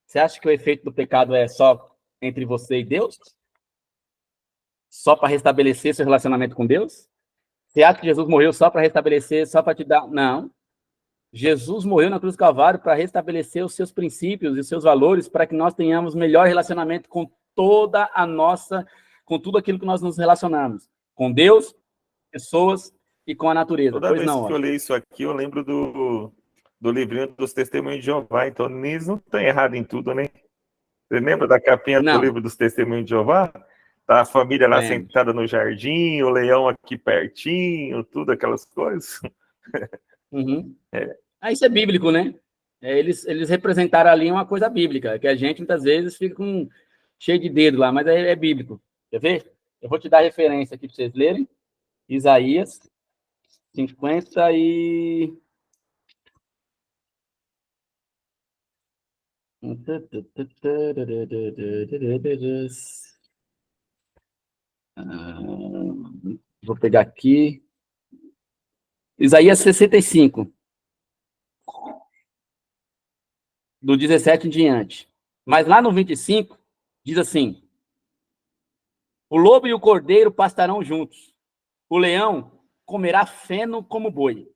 Você acha que o efeito do pecado é só entre você e Deus? Só para restabelecer seu relacionamento com Deus? Você acha que Jesus morreu só para restabelecer, só para te dar... Não. Jesus morreu na cruz do Calvário para restabelecer os seus princípios e os seus valores, para que nós tenhamos melhor relacionamento com toda a nossa... com tudo aquilo que nós nos relacionamos. Com Deus, pessoas e com a natureza. Toda Pois vez não, que eu leio isso aqui, eu lembro do livrinho dos Testemunhos de Jeová. Então, eles não estão errados em tudo, né? Você lembra da capinha do livro dos Testemunhos de Jeová? Tá a família lá sentada no jardim, o leão aqui pertinho, tudo aquelas coisas. Uhum. Isso é bíblico, né? Eles representaram ali uma coisa bíblica, que a gente muitas vezes fica cheio de dedo lá, mas é bíblico. Quer ver? Eu vou te dar a referência aqui para vocês lerem. Isaías 50 e... Vou pegar aqui. Isaías 65. Do 17 em diante. Mas lá no 25, diz assim: o lobo e o cordeiro pastarão juntos. O leão comerá feno como boi.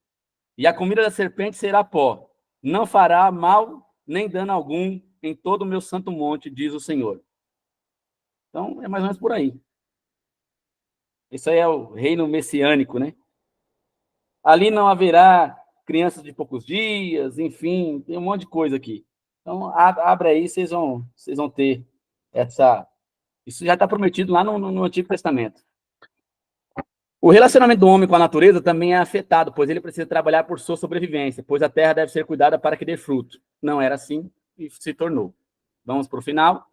E a comida da serpente será pó. Não fará mal nem dano algum em todo o meu santo monte, diz o Senhor. Então, é mais ou menos por aí. Isso aí é o reino messiânico, né? Ali não haverá crianças de poucos dias, enfim, tem um monte de coisa aqui. Então, abre aí, vocês vão ter essa... Isso já está prometido lá no Antigo Testamento. O relacionamento do homem com a natureza também é afetado, pois ele precisa trabalhar por sua sobrevivência, pois a terra deve ser cuidada para que dê fruto. Não era assim e se tornou. Vamos para o final.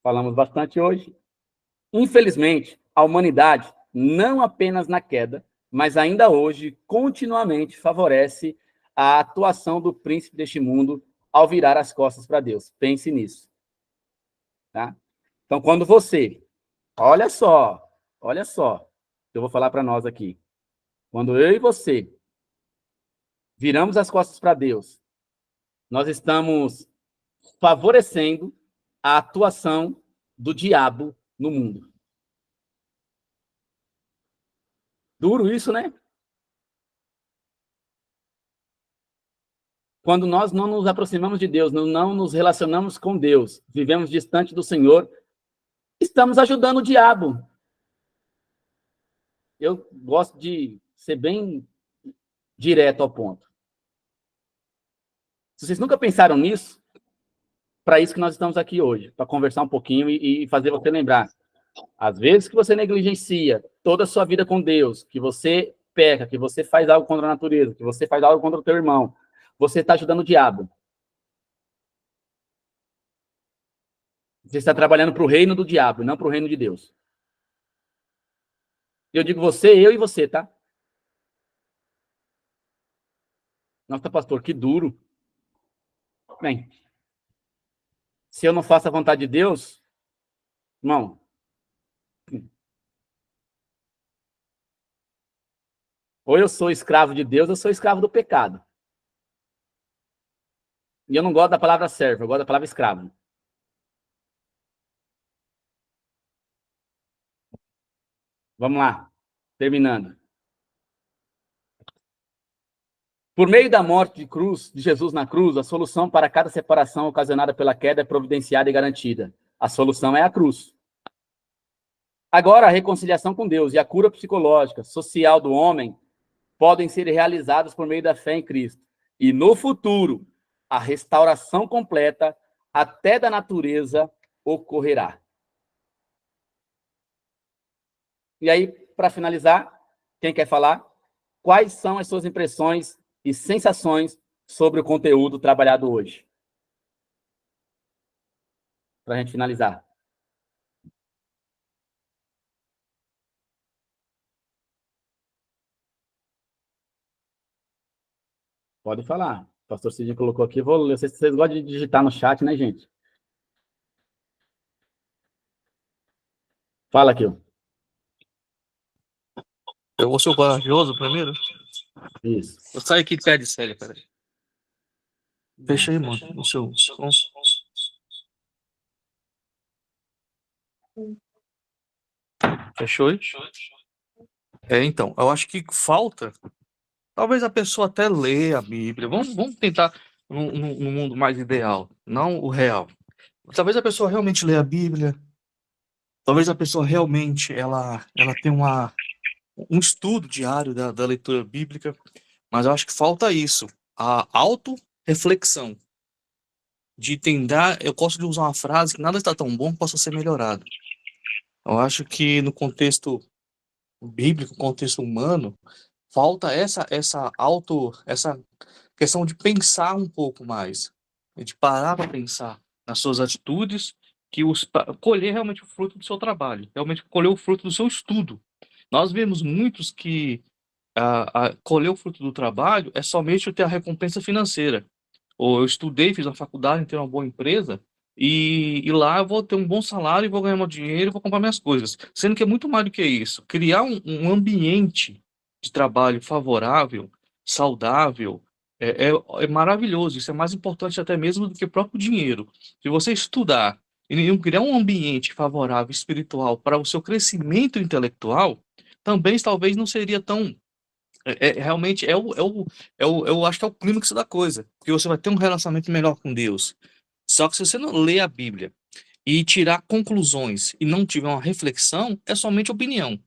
Falamos bastante hoje. Infelizmente, a humanidade, não apenas na queda, mas ainda hoje, continuamente favorece a atuação do príncipe deste mundo ao virar as costas para Deus. Pense nisso. Tá? Então, quando você... Olha só, eu vou falar para nós aqui. Quando eu e você viramos as costas para Deus, nós estamos favorecendo a atuação do diabo no mundo. Duro isso, né? Quando nós não nos aproximamos de Deus, não nos relacionamos com Deus, vivemos distante do Senhor, estamos ajudando o diabo. Eu gosto de ser bem direto ao ponto. Se vocês nunca pensaram nisso, para isso que nós estamos aqui hoje, para conversar um pouquinho e fazer você lembrar. Às vezes que você negligencia toda a sua vida com Deus, que você peca, que você faz algo contra a natureza, que você faz algo contra o teu irmão, você está ajudando o diabo. Você está trabalhando para o reino do diabo, e não para o reino de Deus. Eu digo você, eu e você, tá? Nossa, pastor, que duro. Bem, se eu não faço a vontade de Deus, irmão, ou eu sou escravo de Deus, ou eu sou escravo do pecado. E eu não gosto da palavra servo, eu gosto da palavra escravo. Vamos lá, terminando. Por meio da morte de Jesus na cruz, a solução para cada separação ocasionada pela queda é providenciada e garantida. A solução é a cruz. Agora, a reconciliação com Deus e a cura psicológica, social do homem podem ser realizadas por meio da fé em Cristo. E no futuro, a restauração completa até da natureza ocorrerá. E aí, para finalizar, quem quer falar? Quais são as suas impressões e sensações sobre o conteúdo trabalhado hoje? Para a gente finalizar. Pode falar. O pastor Sidney colocou aqui. Vou ler. Vocês gostam de digitar no chat, né, gente? Fala aqui. Eu vou ser o corajoso primeiro? Isso. Eu saio aqui de pé de série, peraí. Fecha aí, mano. O seu som. Fechou aí? Então, eu acho que falta. Talvez a pessoa até lê a Bíblia. Vamos tentar num mundo mais ideal, não o real. Talvez a pessoa realmente lê a Bíblia. Talvez a pessoa realmente ela tenha um estudo diário da leitura bíblica. Mas eu acho que falta isso, a autorreflexão. De tentar, eu gosto de usar uma frase que nada está tão bom que possa ser melhorado. Eu acho que no contexto bíblico, contexto humano, falta essa questão de pensar um pouco mais, de parar para pensar nas suas atitudes, colher realmente o fruto do seu trabalho, realmente colher o fruto do seu estudo. Nós vemos muitos que colher o fruto do trabalho é somente ter a recompensa financeira. Ou eu estudei, fiz uma faculdade, tenho uma boa empresa, e lá eu vou ter um bom salário, e vou ganhar meu dinheiro, e vou comprar minhas coisas. Sendo que é muito mais do que isso. Criar um ambiente de trabalho favorável, saudável, é maravilhoso. Isso é mais importante até mesmo do que o próprio dinheiro. Se você estudar e não criar um ambiente favorável, espiritual, para o seu crescimento intelectual, também talvez não seria tão... realmente eu acho que é o clímax da coisa, porque você vai ter um relacionamento melhor com Deus. Só que se você não ler a Bíblia e tirar conclusões e não tiver uma reflexão, é somente opinião.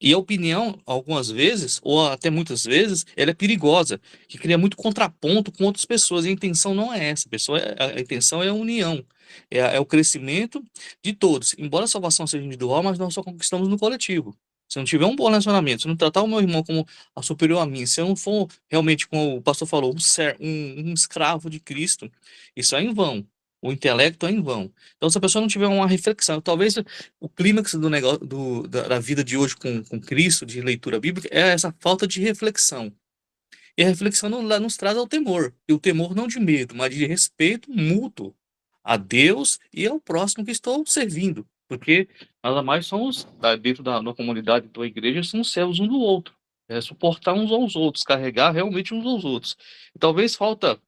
E a opinião, algumas vezes, ou até muitas vezes, ela é perigosa, que cria muito contraponto com outras pessoas. E a intenção não é essa, a intenção é a união, é o crescimento de todos. Embora a salvação seja individual, mas nós só conquistamos no coletivo. Se eu não tiver um bom relacionamento, se eu não tratar o meu irmão como superior a mim, se eu não for realmente, como o pastor falou, um escravo de Cristo, isso é em vão. O intelecto é em vão. Então, se a pessoa não tiver uma reflexão, talvez o clímax do negócio, da vida de hoje com Cristo, de leitura bíblica, é essa falta de reflexão. E a reflexão nos traz ao temor. E o temor não de medo, mas de respeito mútuo a Deus e ao próximo que estou servindo. Porque nada mais somos, dentro da comunidade da igreja, somos servos um do outro. Suportar uns aos outros, carregar realmente uns aos outros. E talvez falta,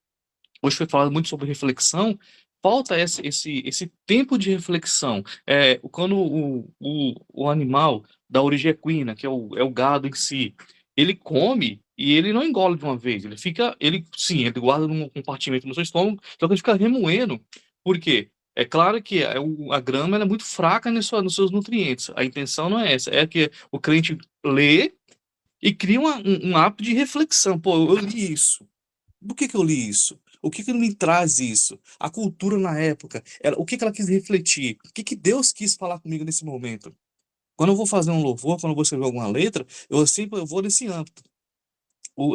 hoje foi falado muito sobre reflexão, falta esse tempo de reflexão. Quando o animal da origem equina, que é o gado em si, ele come, e ele não engole de uma vez, ele guarda num compartimento no seu estômago, então ele fica remoendo. Por quê? É claro que a grama ela é muito fraca nos seus nutrientes. A intenção não é essa, é que o crente lê e cria um hábito de reflexão. Pô, eu li isso. Por que eu li isso? O que ele me traz isso? A cultura na época, o que ela quis refletir? O que Deus quis falar comigo nesse momento? Quando eu vou fazer um louvor, quando eu vou escrever alguma letra, eu vou nesse âmbito.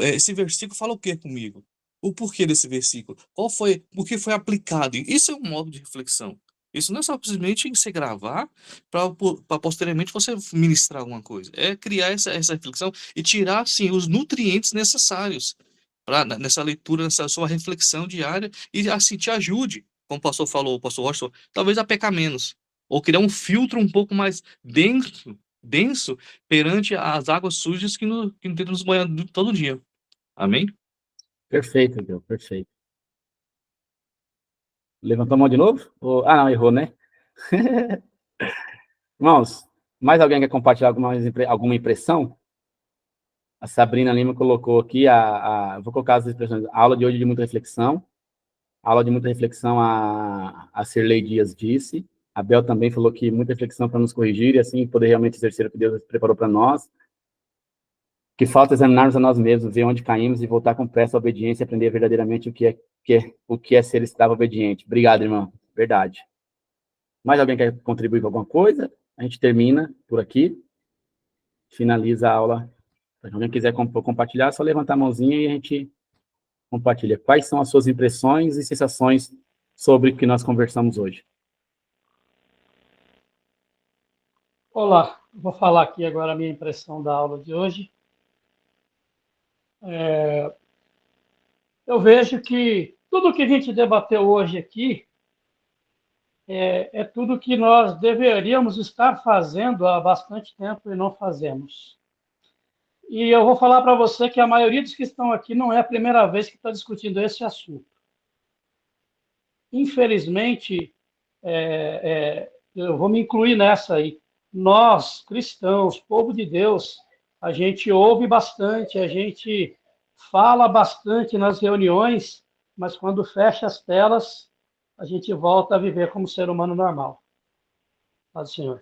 Esse versículo fala o que comigo? O porquê desse versículo? Por que foi aplicado? Isso é um modo de reflexão. Isso não é só simplesmente você gravar para posteriormente você ministrar alguma coisa. É criar essa reflexão e tirar, assim, os nutrientes necessários nessa leitura, nessa sua reflexão diária e, assim, te ajude, como o pastor falou, o pastor Washington, talvez a pecar menos. Ou criar um filtro um pouco mais denso perante as águas sujas que tentam nos banhar todo dia. Amém? Perfeito, Deus, perfeito. Levantou a mão de novo? Ah, não, errou, né? Irmãos, mais alguém quer compartilhar alguma impressão? A Sabrina Lima colocou aqui, vou colocar as expressões. A aula de hoje de muita reflexão. A aula de muita reflexão, a Cirlei Dias disse. A Bel também falou que muita reflexão para nos corrigir e assim poder realmente exercer o que Deus preparou para nós. Que falta examinarmos a nós mesmos, ver onde caímos e voltar com pressa à obediência e aprender verdadeiramente o que é ser escravo obediente. Obrigado, irmão. Verdade. Mais alguém quer contribuir com alguma coisa? A gente termina por aqui. Finaliza a aula. Se alguém quiser compartilhar, é só levantar a mãozinha e a gente compartilha. Quais são as suas impressões e sensações sobre o que nós conversamos hoje? Olá, vou falar aqui agora a minha impressão da aula de hoje. Eu vejo que tudo que a gente debateu hoje aqui é tudo que nós deveríamos estar fazendo há bastante tempo e não fazemos. E eu vou falar para você que a maioria dos que estão aqui não é a primeira vez que está discutindo esse assunto. Infelizmente, eu vou me incluir nessa aí. Nós, cristãos, povo de Deus, a gente ouve bastante, a gente fala bastante nas reuniões, mas quando fecha as telas, a gente volta a viver como ser humano normal. Paz do Senhor.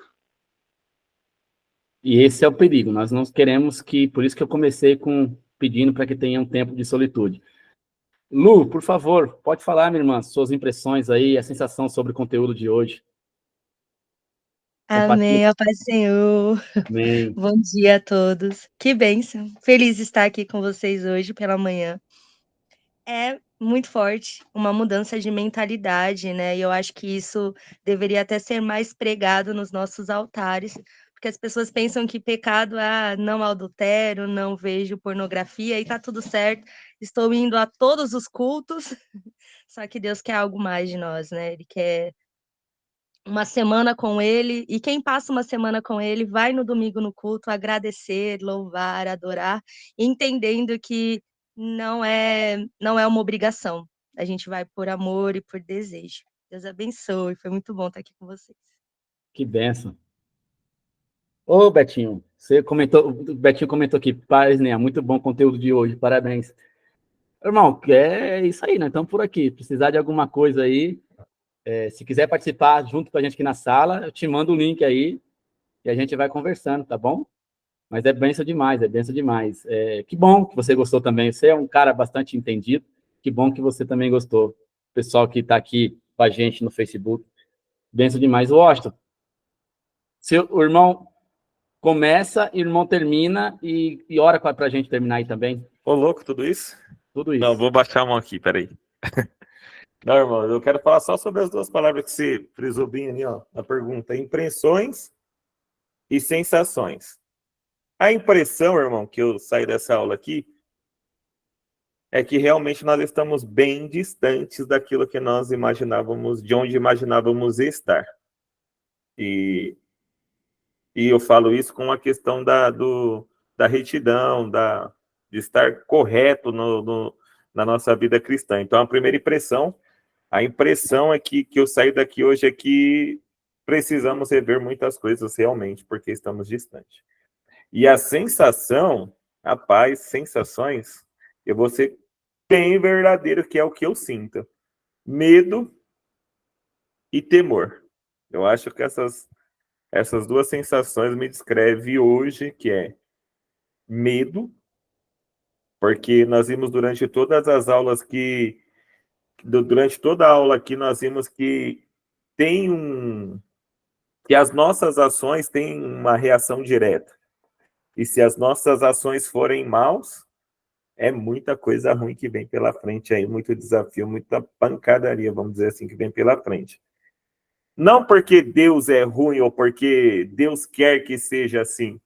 E esse é o perigo. Nós não queremos por isso que eu comecei pedindo para que tenha um tempo de solitude. Lu, por favor, pode falar, minha irmã, suas impressões aí, a sensação sobre o conteúdo de hoje. Amém, ó Pai Senhor. Amém. Bom dia a todos. Que bênção. Feliz de estar aqui com vocês hoje pela manhã. É muito forte, uma mudança de mentalidade, né? E eu acho que isso deveria até ser mais pregado nos nossos altares, porque as pessoas pensam que pecado é não adultero, não vejo pornografia e tá tudo certo. Estou indo a todos os cultos, só que Deus quer algo mais de nós, né? Ele quer uma semana com ele, e quem passa uma semana com ele vai no domingo no culto agradecer, louvar, adorar, entendendo que não é uma obrigação. A gente vai por amor e por desejo. Deus abençoe, foi muito bom estar aqui com vocês. Que bênção. Ô, Betinho, o Betinho comentou aqui, paz, né? Muito bom o conteúdo de hoje, parabéns. Irmão, é isso aí, né? Estamos por aqui. Precisar de alguma coisa aí, se quiser participar junto com a gente aqui na sala, eu te mando o link aí e a gente vai conversando, tá bom? Mas é benção demais, é benção demais. Que bom que você gostou também. Você é um cara bastante entendido. Que bom que você também gostou. O pessoal que está aqui com a gente no Facebook. Benção demais. Washington, o irmão começa e o irmão termina e ora para a gente terminar aí também. Ô, louco, tudo isso? Tudo isso. Não, vou baixar a mão aqui, peraí. Não, irmão, eu quero falar só sobre as duas palavras que você frisou bem ali, ó, na pergunta. Impressões e sensações. A impressão, irmão, que eu saí dessa aula aqui, é que realmente nós estamos bem distantes daquilo que nós imaginávamos, de onde imaginávamos estar. E eu falo isso com a questão da retidão, de estar correto na nossa vida cristã. Então, a impressão é que eu saí daqui hoje é que precisamos rever muitas coisas realmente, porque estamos distantes. E a sensação Rapaz, sensações, eu vou ser bem verdadeiro, que é o que eu sinto. Medo e temor. Eu acho que essas duas sensações me descrevem hoje, que é medo, porque nós vimos durante todas as aulas durante toda a aula aqui, nós vimos que que as nossas ações têm uma reação direta. E se as nossas ações forem maus, é muita coisa ruim que vem pela frente aí, muito desafio, muita pancadaria, vamos dizer assim, que vem pela frente. Não porque Deus é ruim ou porque Deus quer que seja assim,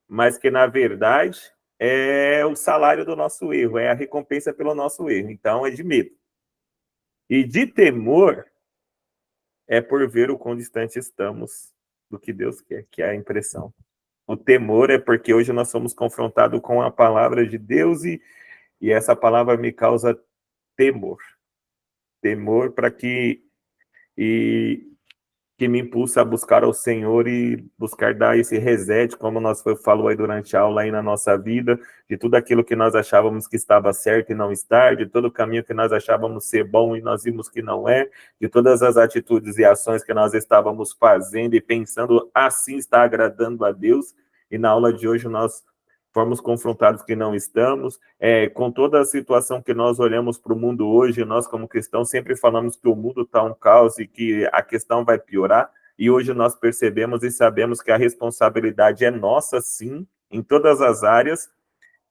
mas que, na verdade, é o salário do nosso erro, é a recompensa pelo nosso erro. Então, é de medo. E de temor é por ver o quão distante estamos do que Deus quer, que é a impressão. O temor é porque hoje nós somos confrontados com a palavra de Deus e essa palavra me causa temor. Temor para que me impulsa a buscar ao Senhor e buscar dar esse reset, como nós falou aí durante a aula aí na nossa vida, de tudo aquilo que nós achávamos que estava certo e não está, de todo o caminho que nós achávamos ser bom e nós vimos que não é, de todas as atitudes e ações que nós estávamos fazendo e pensando assim está agradando a Deus, e na aula de hoje nós fomos confrontados que não estamos, com toda a situação que nós olhamos para o mundo hoje, nós como cristãos sempre falamos que o mundo está um caos e que a questão vai piorar, e hoje nós percebemos e sabemos que a responsabilidade é nossa, sim, em todas as áreas,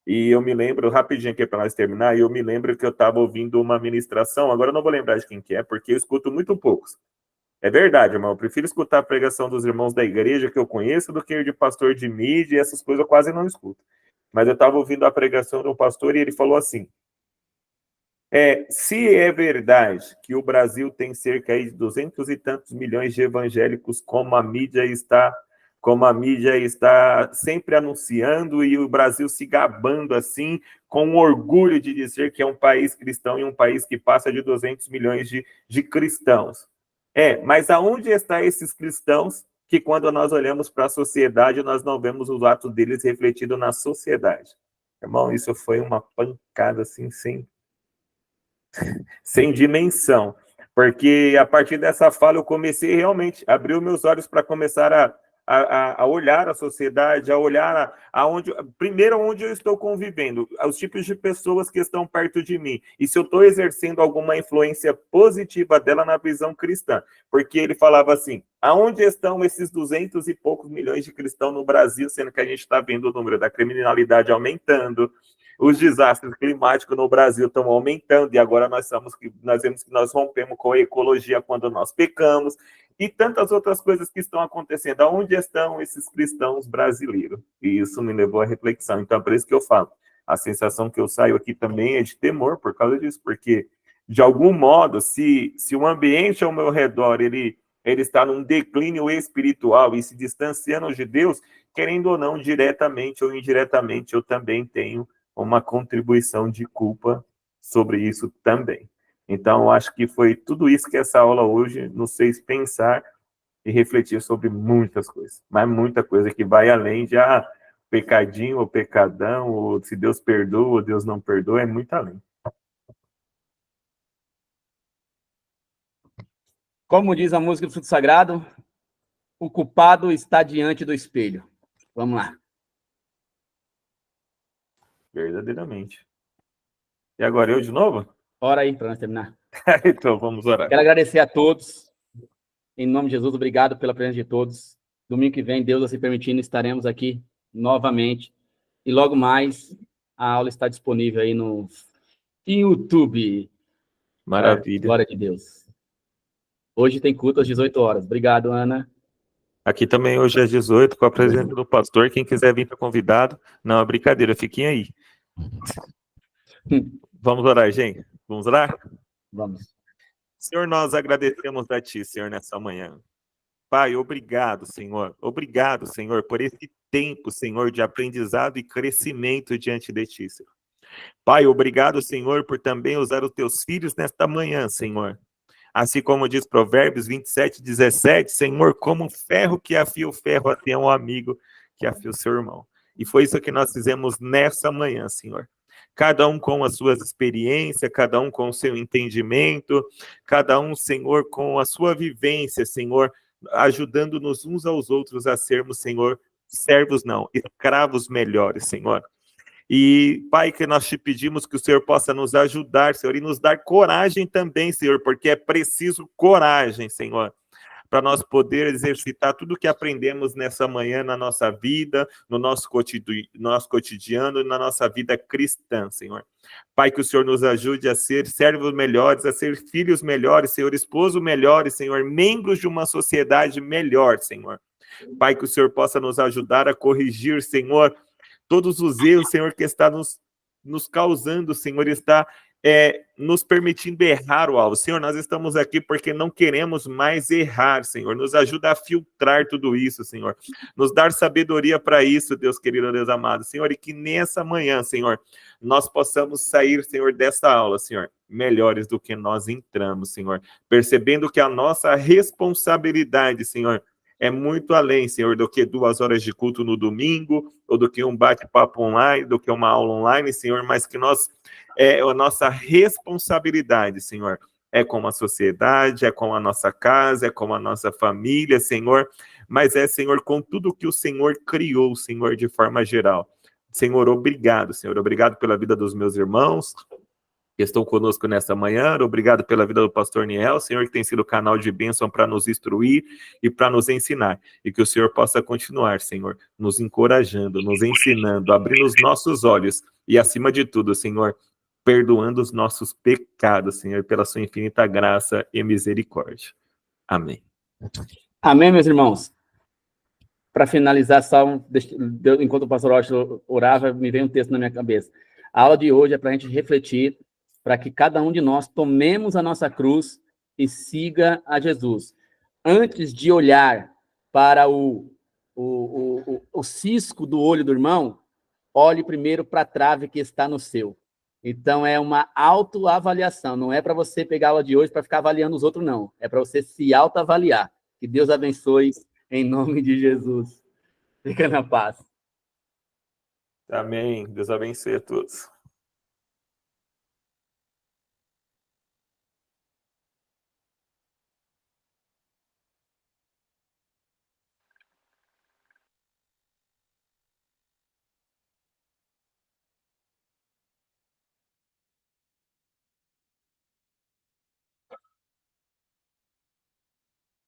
e eu me lembro, rapidinho aqui para nós terminar, eu me lembro que eu estava ouvindo uma ministração, agora eu não vou lembrar de quem que é, porque eu escuto muito poucos. É verdade, irmão, eu prefiro escutar a pregação dos irmãos da igreja que eu conheço do que de pastor de mídia, essas coisas eu quase não escuto. Mas eu estava ouvindo a pregação de um pastor e ele falou assim, se é verdade que o Brasil tem cerca aí de 200 e tantos milhões de evangélicos, como a mídia está sempre anunciando e o Brasil se gabando assim, com orgulho de dizer que é um país cristão e um país que passa de 200 milhões de cristãos. Mas aonde estão esses cristãos que quando nós olhamos para a sociedade, nós não vemos os atos deles refletidos na sociedade? Irmão, isso foi uma pancada assim, sem dimensão. Porque a partir dessa fala eu comecei realmente a abrir os meus olhos para começar a olhar a sociedade, a olhar primeiro onde eu estou convivendo, os tipos de pessoas que estão perto de mim, e se eu estou exercendo alguma influência positiva dela na visão cristã, porque ele falava assim, aonde estão esses 200 e poucos milhões de cristãos no Brasil, sendo que a gente está vendo o número da criminalidade aumentando, os desastres climáticos no Brasil estão aumentando, e agora nós vemos que nós rompemos com a ecologia quando nós pecamos, e tantas outras coisas que estão acontecendo. Aonde estão esses cristãos brasileiros? E isso me levou à reflexão. Então, é por isso que eu falo. A sensação que eu saio aqui também é de temor por causa disso, porque, de algum modo, se o ambiente ao meu redor, ele está num declínio espiritual e se distanciando de Deus, querendo ou não, diretamente ou indiretamente, eu também tenho uma contribuição de culpa sobre isso também. Então, eu acho que foi tudo isso que essa aula hoje nos fez pensar e refletir sobre muitas coisas, mas muita coisa que vai além de pecadinho ou pecadão, ou se Deus perdoa ou Deus não perdoa, é muito além. Como diz a música do Fruto Sagrado, o culpado está diante do espelho. Vamos lá. Verdadeiramente. E agora eu de novo? Ora aí, para nós terminar. Então, vamos orar. Quero agradecer a todos. Em nome de Jesus, obrigado pela presença de todos. Domingo que vem, Deus assim permitindo, estaremos aqui novamente. E logo mais, a aula está disponível aí no YouTube. Maravilha. Glória de Deus. Hoje tem culto às 18 horas. Obrigado, Ana. Aqui também hoje às 18, com a presença do pastor. Quem quiser vir para convidado, não é brincadeira, fiquem aí. Vamos orar, gente? Vamos orar? Vamos. Senhor, nós agradecemos a Ti, Senhor, nessa manhã. Pai, obrigado, Senhor. Obrigado, Senhor, por esse tempo, Senhor, de aprendizado e crescimento diante de Ti, Senhor. Pai, obrigado, Senhor, por também usar os Teus filhos nesta manhã, Senhor. Assim como diz Provérbios 27:17, Senhor, como um ferro que afia o ferro, assim é um amigo que afia o seu irmão. E foi isso que nós fizemos nessa manhã, Senhor. Cada um com as suas experiências, cada um com o seu entendimento, cada um, Senhor, com a sua vivência, Senhor, ajudando-nos uns aos outros a sermos, Senhor, servos não, escravos melhores, Senhor. E, Pai, que nós te pedimos que o Senhor possa nos ajudar, Senhor, e nos dar coragem também, Senhor, porque é preciso coragem, Senhor, para nós poder exercitar tudo que aprendemos nessa manhã na nossa vida, no nosso cotidiano e na nossa vida cristã, Senhor. Pai, que o Senhor nos ajude a ser servos melhores, a ser filhos melhores, Senhor, esposo melhores, Senhor, membros de uma sociedade melhor, Senhor. Pai, que o Senhor possa nos ajudar a corrigir, Senhor, todos os erros, Senhor, que está nos causando, Senhor, está nos permitindo errar o alvo. Senhor, nós estamos aqui porque não queremos mais errar, Senhor. Nos ajuda a filtrar tudo isso, Senhor. Nos dar sabedoria para isso, Deus querido, Deus amado. Senhor, e que nessa manhã, Senhor, nós possamos sair, Senhor, dessa aula, Senhor, melhores do que nós entramos, Senhor. Percebendo que a nossa responsabilidade, Senhor, é muito além, Senhor, do que 2 horas de culto no domingo, ou do que um bate-papo online, do que uma aula online, Senhor, mas que a nossa responsabilidade, Senhor, é com a sociedade, é com a nossa casa, é com a nossa família, Senhor, mas é, Senhor, com tudo que o Senhor criou, Senhor, de forma geral. Senhor, obrigado, Senhor, obrigado pela vida dos meus irmãos que estão conosco nesta manhã, obrigado pela vida do pastor Niel, Senhor, que tem sido canal de bênção para nos instruir e para nos ensinar, e que o Senhor possa continuar, Senhor, nos encorajando, nos ensinando, abrindo os nossos olhos, e acima de tudo, Senhor, perdoando os nossos pecados, Senhor, pela sua infinita graça e misericórdia. Amém. Amém, meus irmãos? Para finalizar, enquanto o pastor Rocha orava, me veio um texto na minha cabeça. A aula de hoje é para a gente refletir, para que cada um de nós tomemos a nossa cruz e siga a Jesus. Antes de olhar para o cisco do olho do irmão, olhe primeiro para a trave que está no seu. Então, é uma autoavaliação. Não é para você pegar a aula de hoje para ficar avaliando os outros, não. É para você se autoavaliar. Que Deus abençoe em nome de Jesus. Fica na paz. Amém. Deus abençoe a todos.